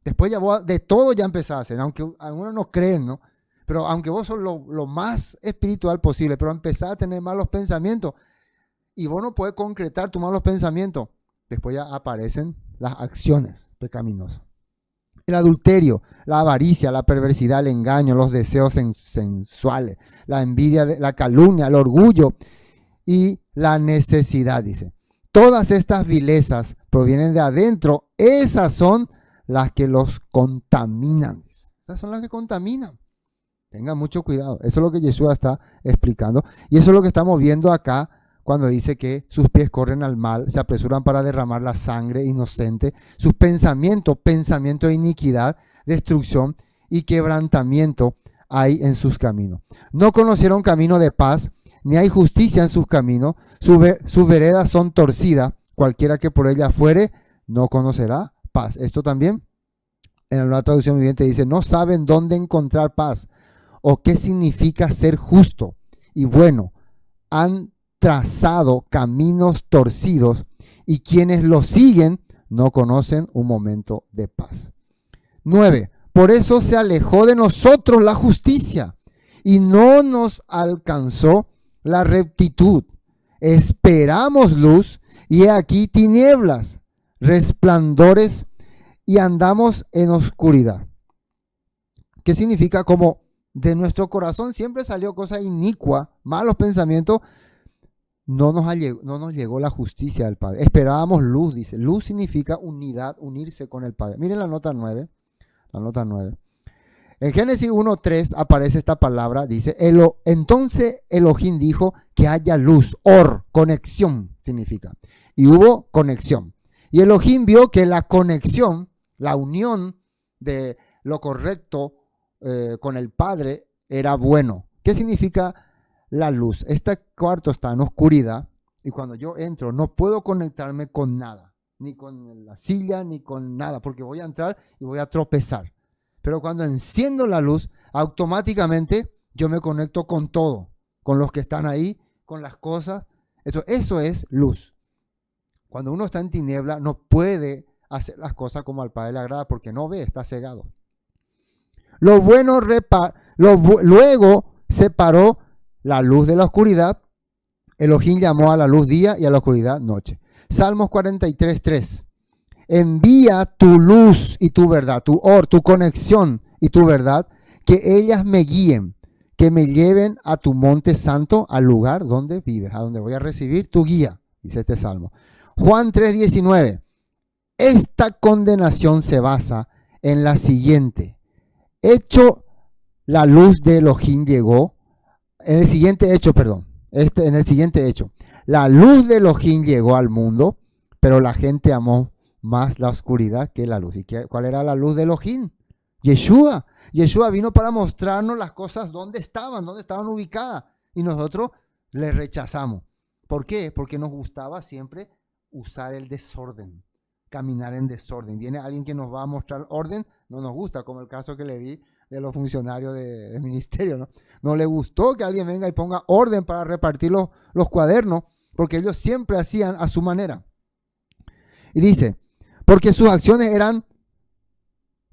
Después ya vos de todo ya empezás a hacer, aunque algunos no creen, ¿no? Pero aunque vos sos lo más espiritual posible, pero empezás a tener malos pensamientos y vos no podés concretar tus malos pensamientos, después ya aparecen las acciones pecaminosas. El adulterio, la avaricia, la perversidad, el engaño, los deseos sensuales, la envidia, la calumnia, el orgullo y la necesidad, dice. Todas estas vilezas provienen de adentro. Esas son las que los contaminan. Esas son las que contaminan. Tengan mucho cuidado. Eso es lo que Yeshua está explicando. Y eso es lo que estamos viendo acá cuando dice que sus pies corren al mal, se apresuran para derramar la sangre inocente. Sus pensamientos de iniquidad, destrucción y quebrantamiento hay en sus caminos. No conocieron camino de paz, ni hay justicia en sus caminos. Sus veredas son torcidas. Cualquiera que por ella fuere, no conocerá paz. Esto también en la Nueva Traducción Viviente dice, no saben dónde encontrar paz o qué significa ser justo y bueno. Han trazado caminos torcidos y quienes lo siguen no conocen un momento de paz. 9. Por eso se alejó de nosotros la justicia y no nos alcanzó la rectitud. Esperamos luz y he aquí tinieblas, resplandores y andamos en oscuridad. ¿Qué significa? Como de nuestro corazón siempre salió cosa inicua, malos pensamientos, no nos llegó la justicia del Padre. Esperábamos luz, dice. Luz significa unidad, unirse con el Padre. Miren la nota 9. La nota 9. En Génesis 1:3 aparece esta palabra, dice, entonces Elohim dijo que haya luz, conexión significa. Y hubo conexión. Y Elohim vio que la conexión, la unión de lo correcto con el Padre era bueno. ¿Qué significa la luz? Este cuarto está en oscuridad y cuando yo entro no puedo conectarme con nada, ni con la silla, ni con nada, porque voy a entrar y voy a tropezar. Pero cuando enciendo la luz, automáticamente yo me conecto con todo, con los que están ahí, con las cosas. Eso es luz. Cuando uno está en tiniebla, no puede hacer las cosas como al Padre le agrada porque no ve, está cegado. Luego separó la luz de la oscuridad. Elohim llamó a la luz día y a la oscuridad noche. Salmos 43:3. Envía tu luz y tu verdad, tu conexión y tu verdad, que ellas me guíen, que me lleven a tu monte santo, al lugar donde vives, a donde voy a recibir tu guía, dice este salmo. Juan 3:19. Esta condenación se basa en la siguiente. Hecho la luz de Elohim llegó, en el siguiente hecho, la luz de Elohim llegó al mundo, pero la gente amó más la oscuridad que la luz. ¿Y cuál era la luz de Elohim? Yeshua. Yeshua vino para mostrarnos las cosas dónde estaban ubicadas. Y nosotros le rechazamos. ¿Por qué? Porque nos gustaba siempre usar el desorden, caminar en desorden. Viene alguien que nos va a mostrar orden, no nos gusta, como el caso que le di de los funcionarios del ministerio, ¿no? No le gustó que alguien venga y ponga orden para repartir los cuadernos, porque ellos siempre hacían a su manera. Y dice, porque sus acciones eran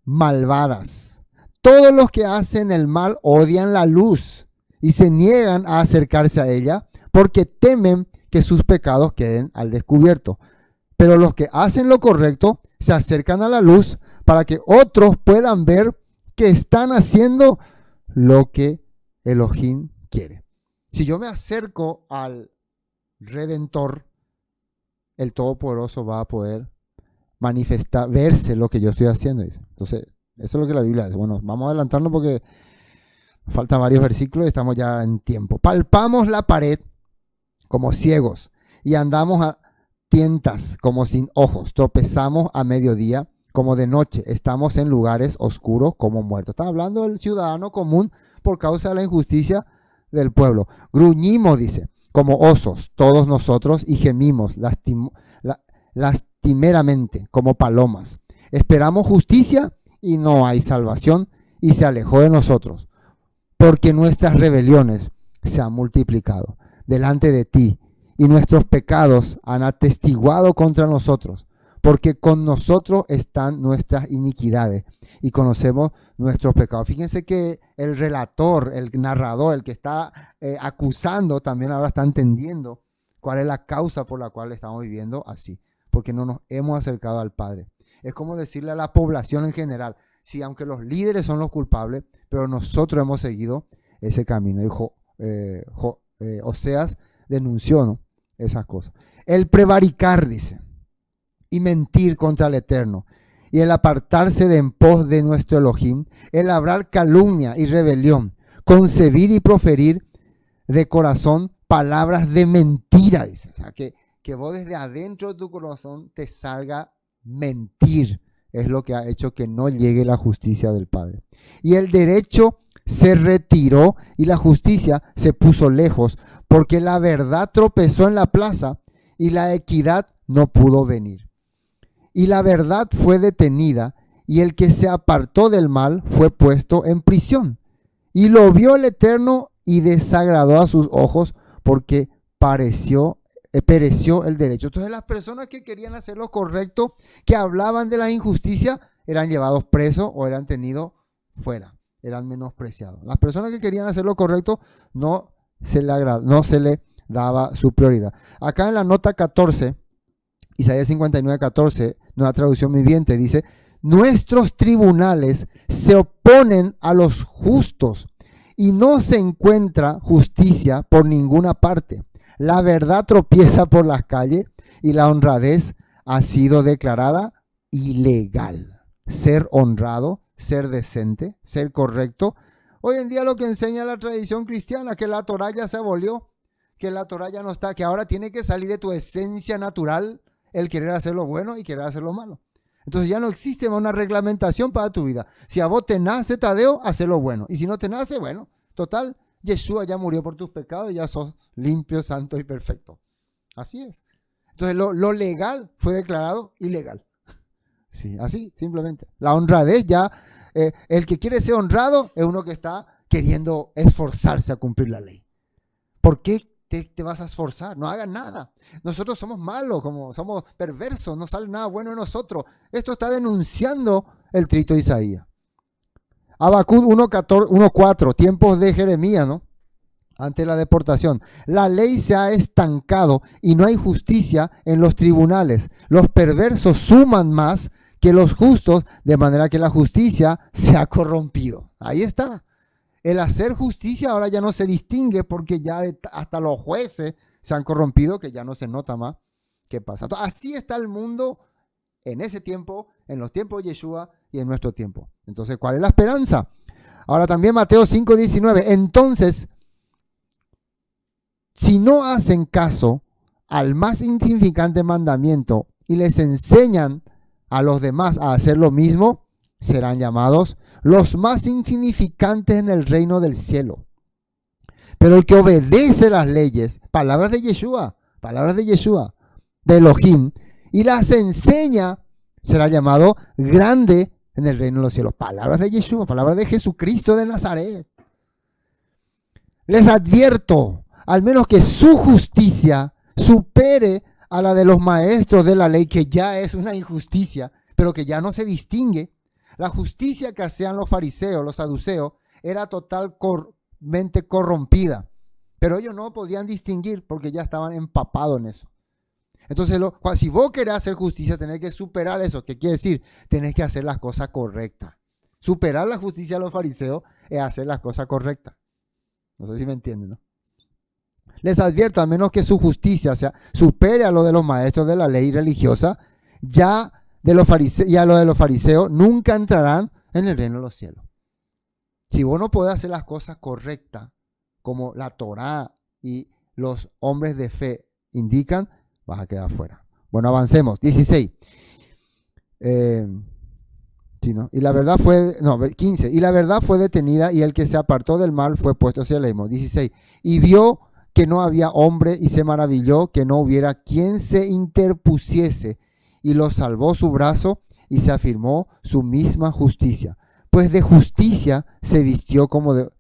malvadas. Todos los que hacen el mal odian la luz y se niegan a acercarse a ella porque temen que sus pecados queden al descubierto. Pero los que hacen lo correcto se acercan a la luz para que otros puedan ver que están haciendo lo que Elohim quiere. Si yo me acerco al Redentor, el Todopoderoso va a poder manifestar, verse lo que yo estoy haciendo, dice. Entonces, eso es lo que la Biblia dice. Bueno, vamos a adelantarnos porque faltan varios versículos y estamos ya en tiempo. Palpamos la pared como ciegos y andamos a tientas como sin ojos. Tropezamos a mediodía como de noche. Estamos en lugares oscuros como muertos. Está hablando del ciudadano común por causa de la injusticia del pueblo. Gruñimos, dice, como osos todos nosotros y gemimos lastimeramente como palomas. Esperamos justicia y no hay salvación y se alejó de nosotros, porque nuestras rebeliones se han multiplicado delante de ti y nuestros pecados han atestiguado contra nosotros, porque con nosotros están nuestras iniquidades y conocemos nuestros pecados. Fíjense que el relator, el narrador, el que está acusando, también ahora está entendiendo cuál es la causa por la cual estamos viviendo así, porque no nos hemos acercado al Padre. Es como decirle a la población en general, sí, aunque los líderes son los culpables, pero nosotros hemos seguido ese camino. Dijo Oseas, denunció, ¿no?, esas cosas. El prevaricar, dice, y mentir contra el Eterno, y el apartarse de en pos de nuestro Elohim, el hablar calumnia y rebelión, concebir y proferir de corazón palabras de mentira, dice. O sea, que vos desde adentro de tu corazón te salga mentir, es lo que ha hecho que no llegue la justicia del Padre. Y el derecho se retiró y la justicia se puso lejos, porque la verdad tropezó en la plaza y la equidad no pudo venir. Y la verdad fue detenida y el que se apartó del mal fue puesto en prisión. Y lo vio el Eterno y desagradó a sus ojos porque pereció el derecho. Entonces las personas que querían hacer lo correcto, que hablaban de la injusticia, eran llevados presos o eran tenidos fuera, eran menospreciados. Las personas que querían hacer lo correcto no se le daba su prioridad. Acá en la nota 14, Isaías 59:14, nueva traducción viviente, dice: nuestros tribunales se oponen a los justos y no se encuentra justicia por ninguna parte. La verdad tropieza por las calles y la honradez ha sido declarada ilegal. Ser honrado ser decente, ser correcto. Hoy en día lo que enseña la tradición cristiana, que la Torá ya se abolió, que la Torá ya no está, que ahora tiene que salir de tu esencia natural el querer hacer lo bueno y querer hacer lo malo. Entonces ya no existe una reglamentación para tu vida. Si a vos te nace, Tadeo, haz lo bueno. Y si no te nace, bueno, total, Yeshua ya murió por tus pecados y ya sos limpio, santo y perfecto. Así es. Entonces lo legal fue declarado ilegal. Sí, así, simplemente. La honradez ya, el que quiere ser honrado es uno que está queriendo esforzarse a cumplir la ley. ¿Por qué te vas a esforzar? No hagas nada. Nosotros somos malos, como somos perversos, no sale nada bueno de nosotros. Esto está denunciando el trito de Isaías. Habacuc 1:4, tiempos de Jeremías, ¿no? Ante la deportación. La ley se ha estancado y no hay justicia en los tribunales. Los perversos suman más que los justos, de manera que la justicia se ha corrompido. Ahí está. El hacer justicia ahora ya no se distingue porque ya hasta los jueces se han corrompido, que ya no se nota más qué pasa. Entonces, así está el mundo en ese tiempo, en los tiempos de Yeshua y en nuestro tiempo. Entonces, ¿cuál es la esperanza? Ahora también Mateo 5:19. Entonces, si no hacen caso al más insignificante mandamiento y les enseñan a los demás a hacer lo mismo, serán llamados los más insignificantes en el reino del cielo. Pero el que obedece las leyes, palabras de Yeshua, de Elohim, y las enseña, será llamado grande en el reino de los cielos. Palabras de Yeshua, palabras de Jesucristo de Nazaret. Les advierto, al menos que su justicia supere a la de los maestros de la ley, que ya es una injusticia, pero que ya no se distingue. La justicia que hacían los fariseos, los saduceos, era totalmente corrompida. Pero ellos no podían distinguir porque ya estaban empapados en eso. Entonces, si vos querés hacer justicia, tenés que superar eso. ¿Qué quiere decir? Tenés que hacer las cosas correctas. Superar la justicia de los fariseos es hacer las cosas correctas. No sé si me entienden, ¿no? Les advierto, al menos que su justicia supere a lo de los maestros de la ley religiosa, ya a lo de los fariseos nunca entrarán en el reino de los cielos. Si vos no podés hacer las cosas correctas, como la Torá y los hombres de fe indican, vas a quedar fuera. Bueno, avancemos. 16. Sí, ¿no? 15. Y la verdad fue detenida y el que se apartó del mal fue puesto hacia el abismo. 16. Y vio que no había hombre y se maravilló que no hubiera quien se interpusiese y lo salvó su brazo y se afirmó su misma justicia. Pues de justicia se vistió como de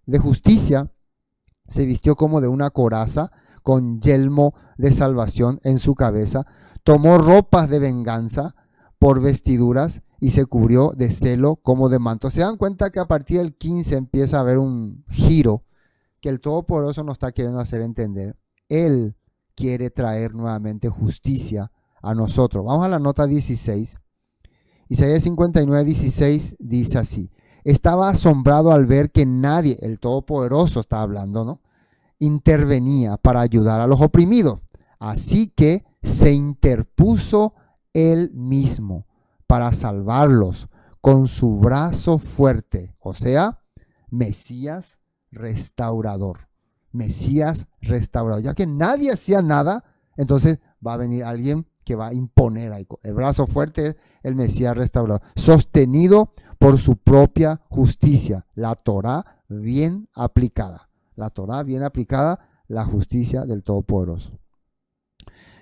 una coraza con yelmo de salvación en su cabeza, tomó ropas de venganza por vestiduras y se cubrió de celo como de manto. Se dan cuenta que a partir del 15 empieza a haber un giro que el Todopoderoso nos está queriendo hacer entender. Él quiere traer nuevamente justicia a nosotros. Vamos a la nota 16. Isaías 59:16 dice así: estaba asombrado al ver que nadie, el Todopoderoso está hablando, ¿no?, intervenía para ayudar a los oprimidos. Así que se interpuso él mismo para salvarlos con su brazo fuerte. O sea, Mesías restaurador. Ya que nadie hacía nada, entonces va a venir alguien que va a imponer ahí. El brazo fuerte es el Mesías restaurador, sostenido por su propia justicia, la Torá bien aplicada. La justicia del Todopoderoso.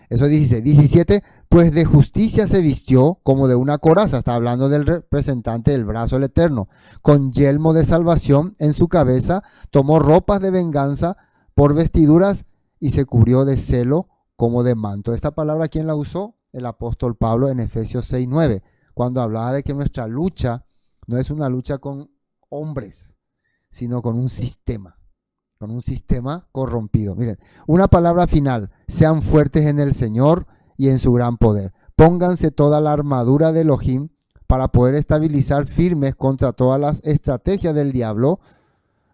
Eso dice 17, pues de justicia se vistió como de una coraza. Está hablando del representante del brazo del Eterno. Con yelmo de salvación en su cabeza, tomó ropas de venganza por vestiduras y se cubrió de celo como de manto. Esta palabra, ¿quién la usó? El apóstol Pablo en Efesios 6:9, cuando hablaba de que nuestra lucha no es una lucha con hombres, sino con un sistema corrompido. Miren, una palabra final: sean fuertes en el Señor y en su gran poder. Pónganse toda la armadura de Elohim para poder estabilizar firmes contra todas las estrategias del diablo,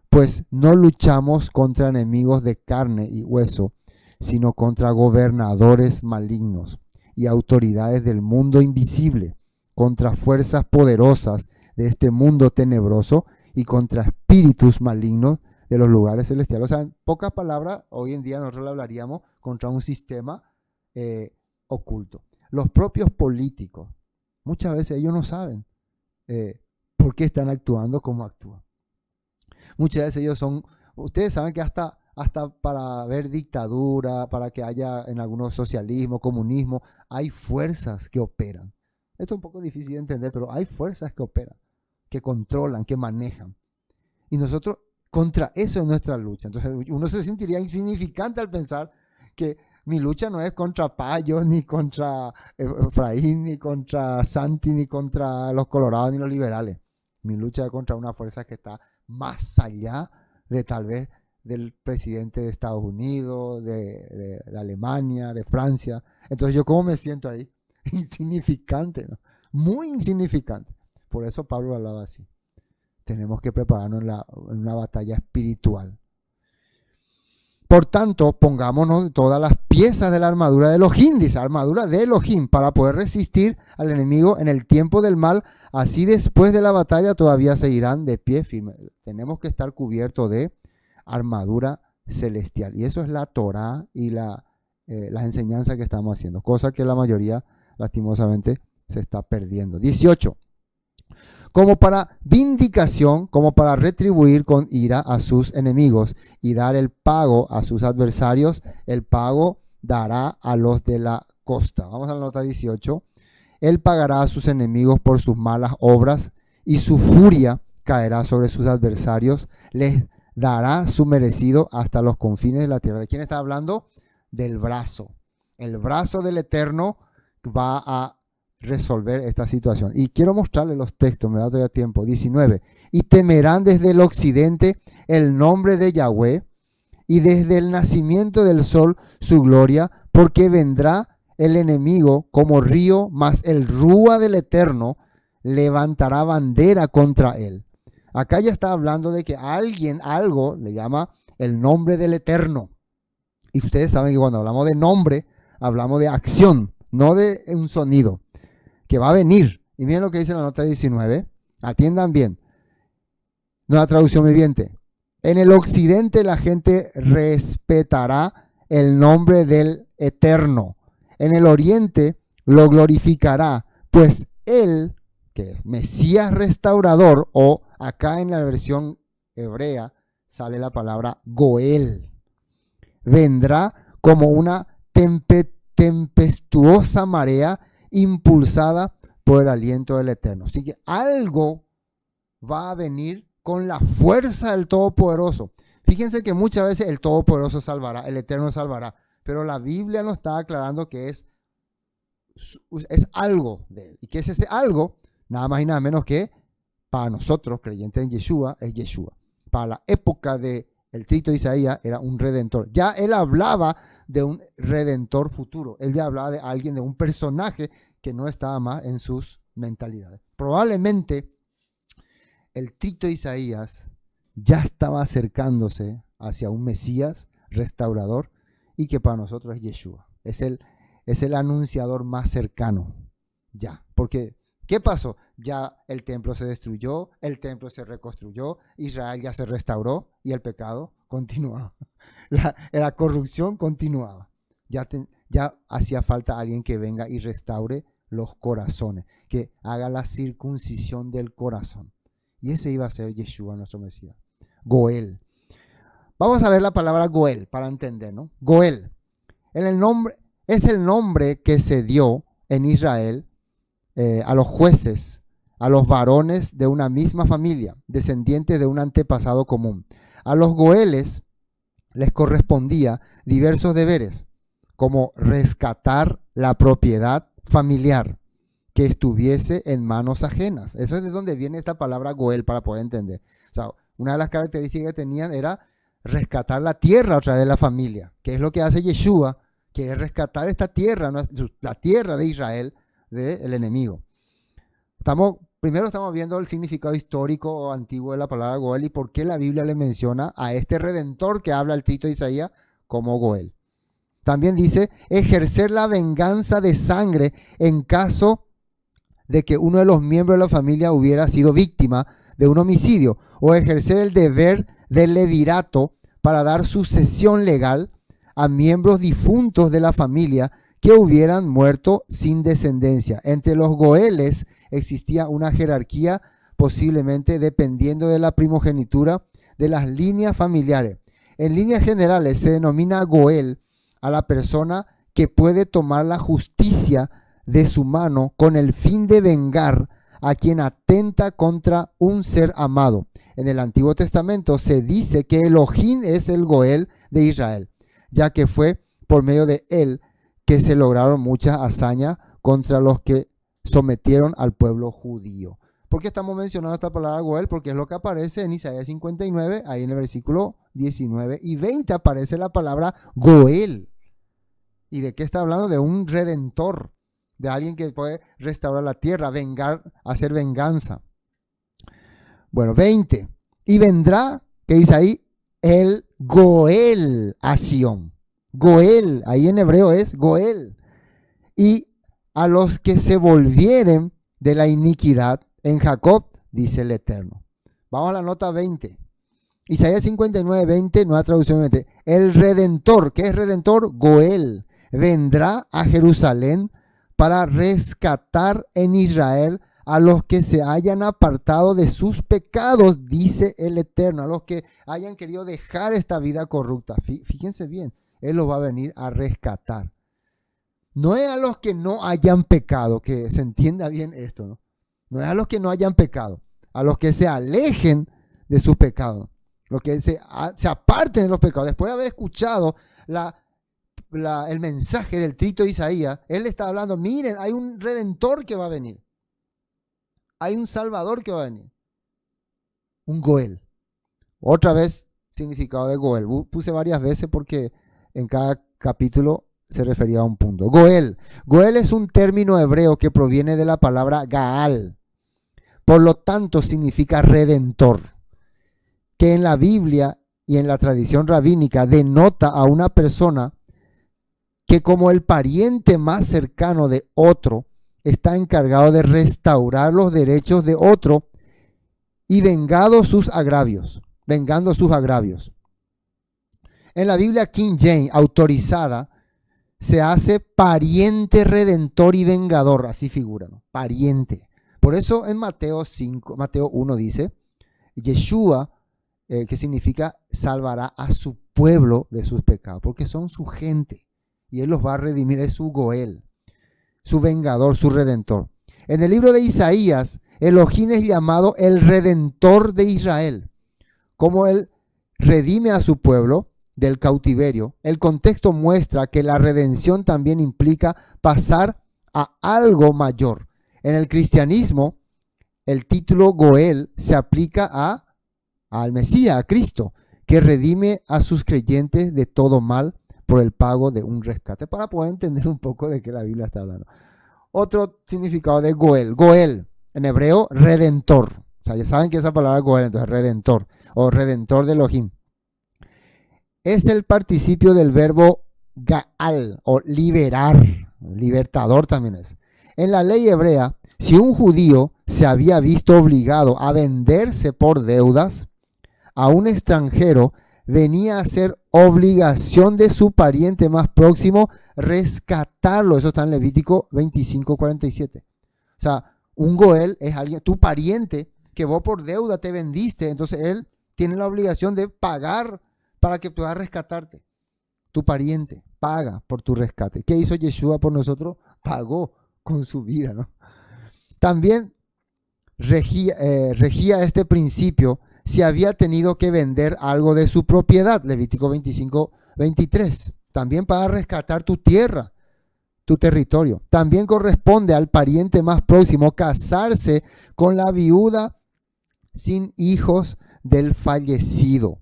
pues no luchamos contra enemigos de carne y hueso, sino contra gobernadores malignos y autoridades del mundo invisible, contra fuerzas poderosas de este mundo tenebroso y contra espíritus malignos de los lugares celestiales. O sea, en pocas palabras, hoy en día nosotros hablaríamos contra un sistema oculto. Los propios políticos, muchas veces ellos no saben por qué están actuando como actúan. Muchas veces ellos son, ustedes saben que hasta para ver dictadura, para que haya en algunos socialismo, comunismo, hay fuerzas que operan. Esto es un poco difícil de entender, pero hay fuerzas que operan, que controlan, que manejan. Y nosotros, contra eso es nuestra lucha. Entonces uno se sentiría insignificante al pensar que mi lucha no es contra Payos, ni contra Efraín, ni contra Santi, ni contra los colorados, ni los liberales. Mi lucha es contra una fuerza que está más allá de tal vez del presidente de Estados Unidos, de Alemania, de Francia. Entonces yo, ¿cómo me siento ahí? Insignificante, ¿no? Muy insignificante. Por eso Pablo hablaba así. Tenemos que prepararnos en una batalla espiritual. Por tanto, pongámonos todas las piezas de la armadura de Elohim, dice, armadura de Elohim, para poder resistir al enemigo en el tiempo del mal. Así después de la batalla todavía seguirán de pie firme. Tenemos que estar cubiertos de armadura celestial. Y eso es la Torá y las enseñanzas que estamos haciendo, cosa que la mayoría lastimosamente se está perdiendo. 18. Como para vindicación, como para retribuir con ira a sus enemigos y dar el pago a sus adversarios, el pago dará a los de la costa. Vamos a la nota 18. Él pagará a sus enemigos por sus malas obras y su furia caerá sobre sus adversarios, les dará su merecido hasta los confines de la tierra. ¿De quién está hablando? Del brazo. El brazo del Eterno va a resolver esta situación. Y quiero mostrarles los textos, me da todavía tiempo. 19. Y temerán desde el occidente el nombre de Yahweh y desde el nacimiento del sol su gloria, porque vendrá el enemigo como río, mas el Rúa del Eterno levantará bandera contra él. Acá ya está hablando de que alguien, algo, le llama el nombre del Eterno. Y ustedes saben que cuando hablamos de nombre, hablamos de acción, no de un sonido, que va a venir. Y miren lo que dice la nota 19. Atiendan bien. Nueva traducción viviente. En el occidente la gente respetará el nombre del Eterno. En el oriente lo glorificará, pues él, que es Mesías restaurador, o acá en la versión hebrea sale la palabra Goel, vendrá como una tempestuosa marea impulsada por el aliento del Eterno. Así que algo va a venir con la fuerza del Todopoderoso. Fíjense que muchas veces el Todopoderoso salvará, el Eterno salvará, pero la Biblia nos está aclarando que es algo de él. ¿Y qué es ese algo? Nada más y nada menos que para nosotros, creyentes en Yeshua, es Yeshua. Para la época del Trito de Isaías era un redentor. Ya él hablaba de un redentor futuro. Él ya hablaba de alguien, de un personaje que no estaba más en sus mentalidades. Probablemente el Trito de Isaías ya estaba acercándose hacia un Mesías restaurador y que para nosotros es Yeshua. Es el anunciador más cercano ya. Porque ¿qué pasó? Ya el templo se destruyó, el templo se reconstruyó, Israel ya se restauró y el pecado continuaba. La corrupción continuaba. Ya hacía falta alguien que venga y restaure los corazones, que haga la circuncisión del corazón. Y ese iba a ser Yeshua, nuestro Mesías. Goel. Vamos a ver la palabra Goel para entender, ¿no? Goel. Es el nombre que se dio en Israel a los jueces, a los varones de una misma familia, descendientes de un antepasado común. A los goeles les correspondía diversos deberes, como rescatar la propiedad familiar que estuviese en manos ajenas. Eso es de donde viene esta palabra goel, para poder entender. O sea, una de las características que tenían era rescatar la tierra otra vez de la familia, que es lo que hace Yeshua, que es rescatar esta tierra, la tierra de Israel, del enemigo. Primero estamos viendo el significado histórico o antiguo de la palabra Goel y por qué la Biblia le menciona a este redentor que habla el Trito de Isaías como Goel. También dice ejercer la venganza de sangre en caso de que uno de los miembros de la familia hubiera sido víctima de un homicidio, o ejercer el deber del levirato para dar sucesión legal a miembros difuntos de la familia que hubieran muerto sin descendencia. Entre los goeles existía una jerarquía, posiblemente dependiendo de la primogenitura de las líneas familiares. En líneas generales se denomina goel a la persona que puede tomar la justicia de su mano con el fin de vengar a quien atenta contra un ser amado. En el Antiguo Testamento se dice que Elohim es el goel de Israel, ya que fue por medio de él que se lograron muchas hazañas contra los que sometieron al pueblo judío. ¿Por qué estamos mencionando esta palabra goel? Porque es lo que aparece en Isaías 59, ahí en el versículo 19 y 20 aparece la palabra goel. ¿Y de qué está hablando? De un redentor, de alguien que puede restaurar la tierra, vengar, hacer venganza. Bueno, 20. Y vendrá, ¿qué dice ahí? El goel a Sión. Goel, ahí en hebreo es goel. Y a los que se volvieren de la iniquidad en Jacob, dice el Eterno. Vamos a la nota 20. Isaías 59, 20, nueva traducción 20. El redentor, ¿qué es redentor? Goel, vendrá a Jerusalén para rescatar en Israel a los que se hayan apartado de sus pecados, dice el Eterno, a los que hayan querido dejar esta vida corrupta. Fíjense bien, Él los va a venir a rescatar. No es a los que no hayan pecado, que se entienda bien esto, ¿no? No es a los que no hayan pecado, a los que se alejen de sus pecados, los que se aparten de los pecados. Después de haber escuchado el mensaje del trito de Isaías, él está hablando, miren, hay un redentor que va a venir. Hay un salvador que va a venir. Un goel. Otra vez, significado de goel. Puse varias veces porque en cada capítulo se refería a un punto. Goel. Goel es un término hebreo que proviene de la palabra Gaal. Por lo tanto, significa redentor, que en la Biblia y en la tradición rabínica denota a una persona que como el pariente más cercano de otro está encargado de restaurar los derechos de otro y vengando sus agravios. En la Biblia King James, autorizada, se hace pariente redentor y vengador, así figura, ¿no? Pariente. Por eso en Mateo 1 dice, Yeshua, que significa salvará a su pueblo de sus pecados, porque son su gente y Él los va a redimir, es su goel, su vengador, su redentor. En el libro de Isaías, Elohim es llamado el redentor de Israel. Como Él redime a su pueblo del cautiverio, el contexto muestra que la redención también implica pasar a algo mayor. En el cristianismo, el título Goel se aplica al Mesías, a Cristo, que redime a sus creyentes de todo mal por el pago de un rescate, para poder entender un poco de qué la Biblia está hablando. Otro significado de Goel. Goel, en hebreo, redentor. O sea, ya saben que esa palabra Goel, entonces redentor, o redentor de Elohim. Es el participio del verbo Gaal, o liberar, libertador también es. En la ley hebrea, si un judío se había visto obligado a venderse por deudas a un extranjero, venía a ser obligación de su pariente más próximo rescatarlo. Eso está en Levítico 25:47. O sea, un goel es alguien, tu pariente, que vos por deuda te vendiste, entonces él tiene la obligación de pagar para que pueda rescatarte. Tu pariente paga por tu rescate. ¿Qué hizo Yeshua por nosotros? Pagó con su vida, ¿no? También regía este principio si había tenido que vender algo de su propiedad, Levítico 25:23, también para rescatar tu tierra, tu territorio. También corresponde al pariente más próximo casarse con la viuda sin hijos del fallecido.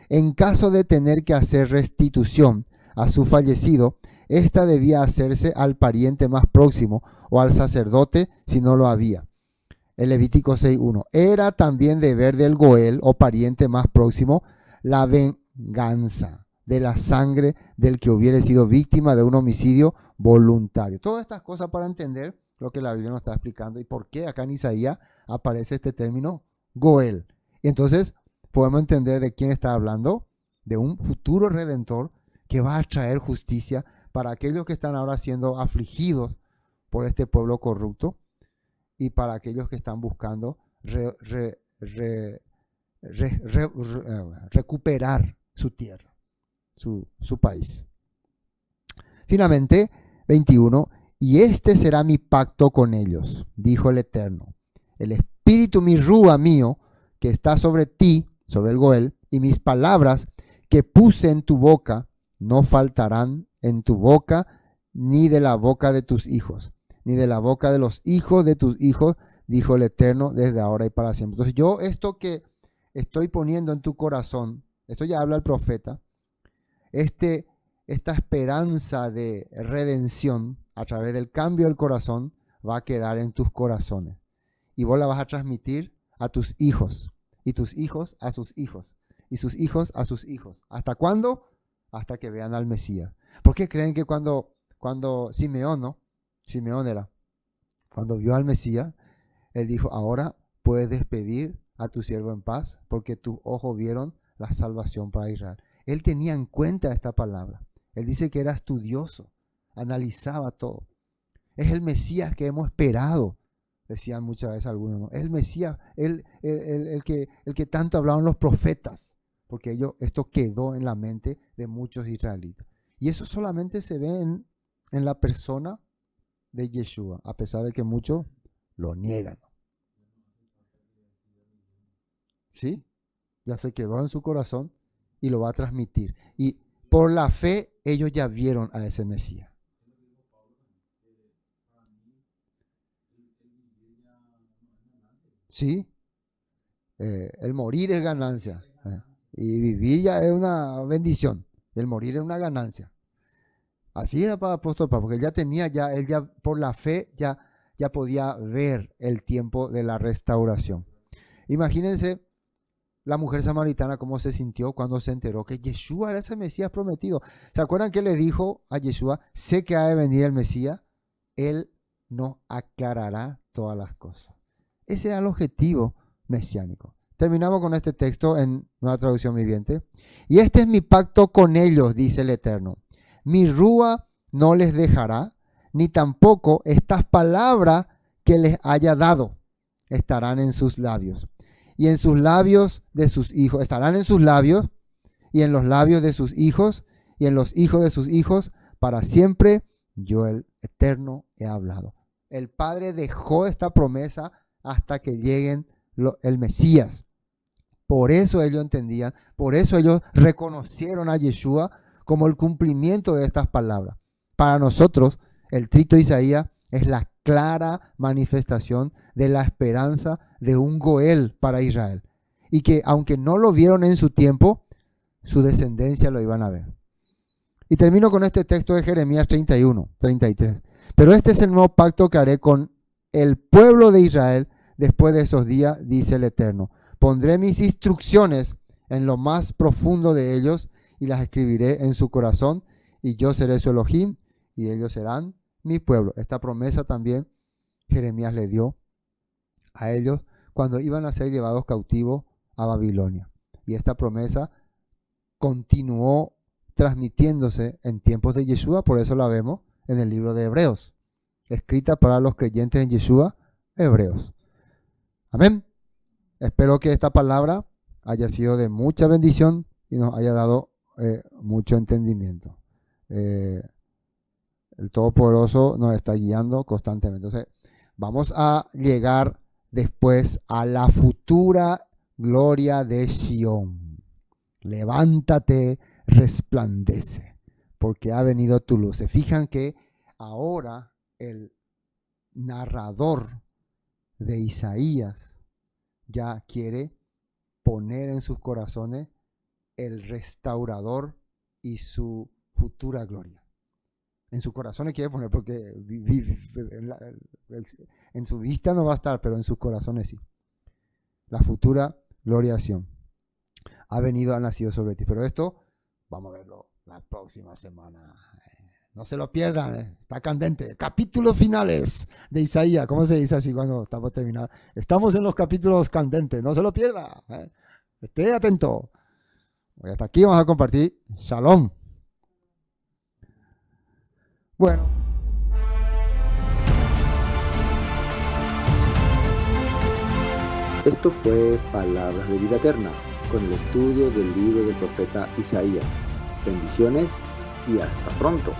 En caso de tener que hacer restitución a su fallecido, esta debía hacerse al pariente más próximo o al sacerdote si no lo había. El Levítico 6:1. Era también deber del goel o pariente más próximo la venganza de la sangre del que hubiere sido víctima de un homicidio voluntario. Todas estas cosas para entender lo que la Biblia nos está explicando y por qué acá en Isaías aparece este término Goel. Y entonces podemos entender de quién está hablando, de un futuro redentor que va a traer justicia para aquellos que están ahora siendo afligidos por este pueblo corrupto y para aquellos que están buscando recuperar su tierra, su país. Finalmente, 21, y este será mi pacto con ellos, dijo el Eterno. El espíritu mi rúa mío, que está sobre ti, sobre el Goel, y mis palabras que puse en tu boca, no faltarán en tu boca, ni de la boca de tus hijos, ni de la boca de los hijos de tus hijos, dijo el Eterno, desde ahora y para siempre. Entonces yo esto que estoy poniendo en tu corazón, esto ya habla el profeta, esta esperanza de redención a través del cambio del corazón va a quedar en tus corazones. Y vos la vas a transmitir a tus hijos, y tus hijos a sus hijos, y sus hijos a sus hijos. ¿Hasta cuándo? Hasta que vean al Mesías. ¿Por qué creen que cuando Simeón cuando vio al Mesías, él dijo, ahora puedes despedir a tu siervo en paz, porque tus ojos vieron la salvación para Israel? Él tenía en cuenta esta palabra. Él dice que era estudioso, analizaba todo. Es el Mesías que hemos esperado, decían muchas veces algunos, ¿no? Es el Mesías, el que tanto hablaban los profetas, porque esto quedó en la mente de muchos israelitas. Y eso solamente se ve en la persona de Yeshua, a pesar de que muchos lo niegan. ¿Sí? Ya se quedó en su corazón y lo va a transmitir. Y por la fe ellos ya vieron a ese Mesías. ¿Sí? El morir es ganancia. Y vivir ya es una bendición. El morir es una ganancia. Así era para el apóstol Pablo, porque él ya por la fe ya podía ver el tiempo de la restauración. Imagínense la mujer samaritana cómo se sintió cuando se enteró que Yeshua era ese Mesías prometido. ¿Se acuerdan que le dijo a Yeshua, sé que ha de venir el Mesías? Él nos aclarará todas las cosas. Ese era el objetivo mesiánico. Terminamos con este texto en Nueva Traducción Viviente. Y este es mi pacto con ellos, dice el Eterno. Mi rúa no les dejará, ni tampoco estas palabras que les haya dado estarán en sus labios. Y en sus labios de sus hijos, estarán en sus labios, y en los labios de sus hijos, y en los hijos de sus hijos, para siempre yo el Eterno he hablado. El Padre dejó esta promesa hasta que lleguen el Mesías. Por eso ellos entendían, por eso ellos reconocieron a Yeshua como el cumplimiento de estas palabras. Para nosotros, el trito de Isaías es la clara manifestación de la esperanza de un Goel para Israel. Y que aunque no lo vieron en su tiempo, su descendencia lo iban a ver. Y termino con este texto de Jeremías 31, 33. Pero este es el nuevo pacto que haré con el pueblo de Israel después de esos días, dice el Eterno. Pondré mis instrucciones en lo más profundo de ellos y las escribiré en su corazón, y yo seré su Elohim y ellos serán mi pueblo. Esta promesa también Jeremías le dio a ellos cuando iban a ser llevados cautivos a Babilonia. Y esta promesa continuó transmitiéndose en tiempos de Yeshua, por eso la vemos en el libro de Hebreos, escrita para los creyentes en Yeshua, Hebreos. Amén. Espero que esta palabra haya sido de mucha bendición y nos haya dado mucho entendimiento. El Todopoderoso nos está guiando constantemente. Entonces, vamos a llegar después a la futura gloria de Sión. Levántate, resplandece, porque ha venido tu luz. Se fijan que ahora el narrador de Isaías ya quiere poner en sus corazones el restaurador y su futura gloria. En sus corazones quiere poner, porque en su vista no va a estar, pero en sus corazones sí. La futura gloria de Sión ha nacido sobre ti. Pero esto vamos a verlo la próxima semana. No se lo pierdan, está candente. Capítulos finales de Isaías. ¿Cómo se dice así cuando estamos terminando? Estamos en los capítulos candentes, no se lo pierda. Esté atento. Y hasta aquí vamos a compartir. Shalom. Bueno. Esto fue Palabras de Vida Eterna, con el estudio del libro del profeta Isaías. Bendiciones y hasta pronto.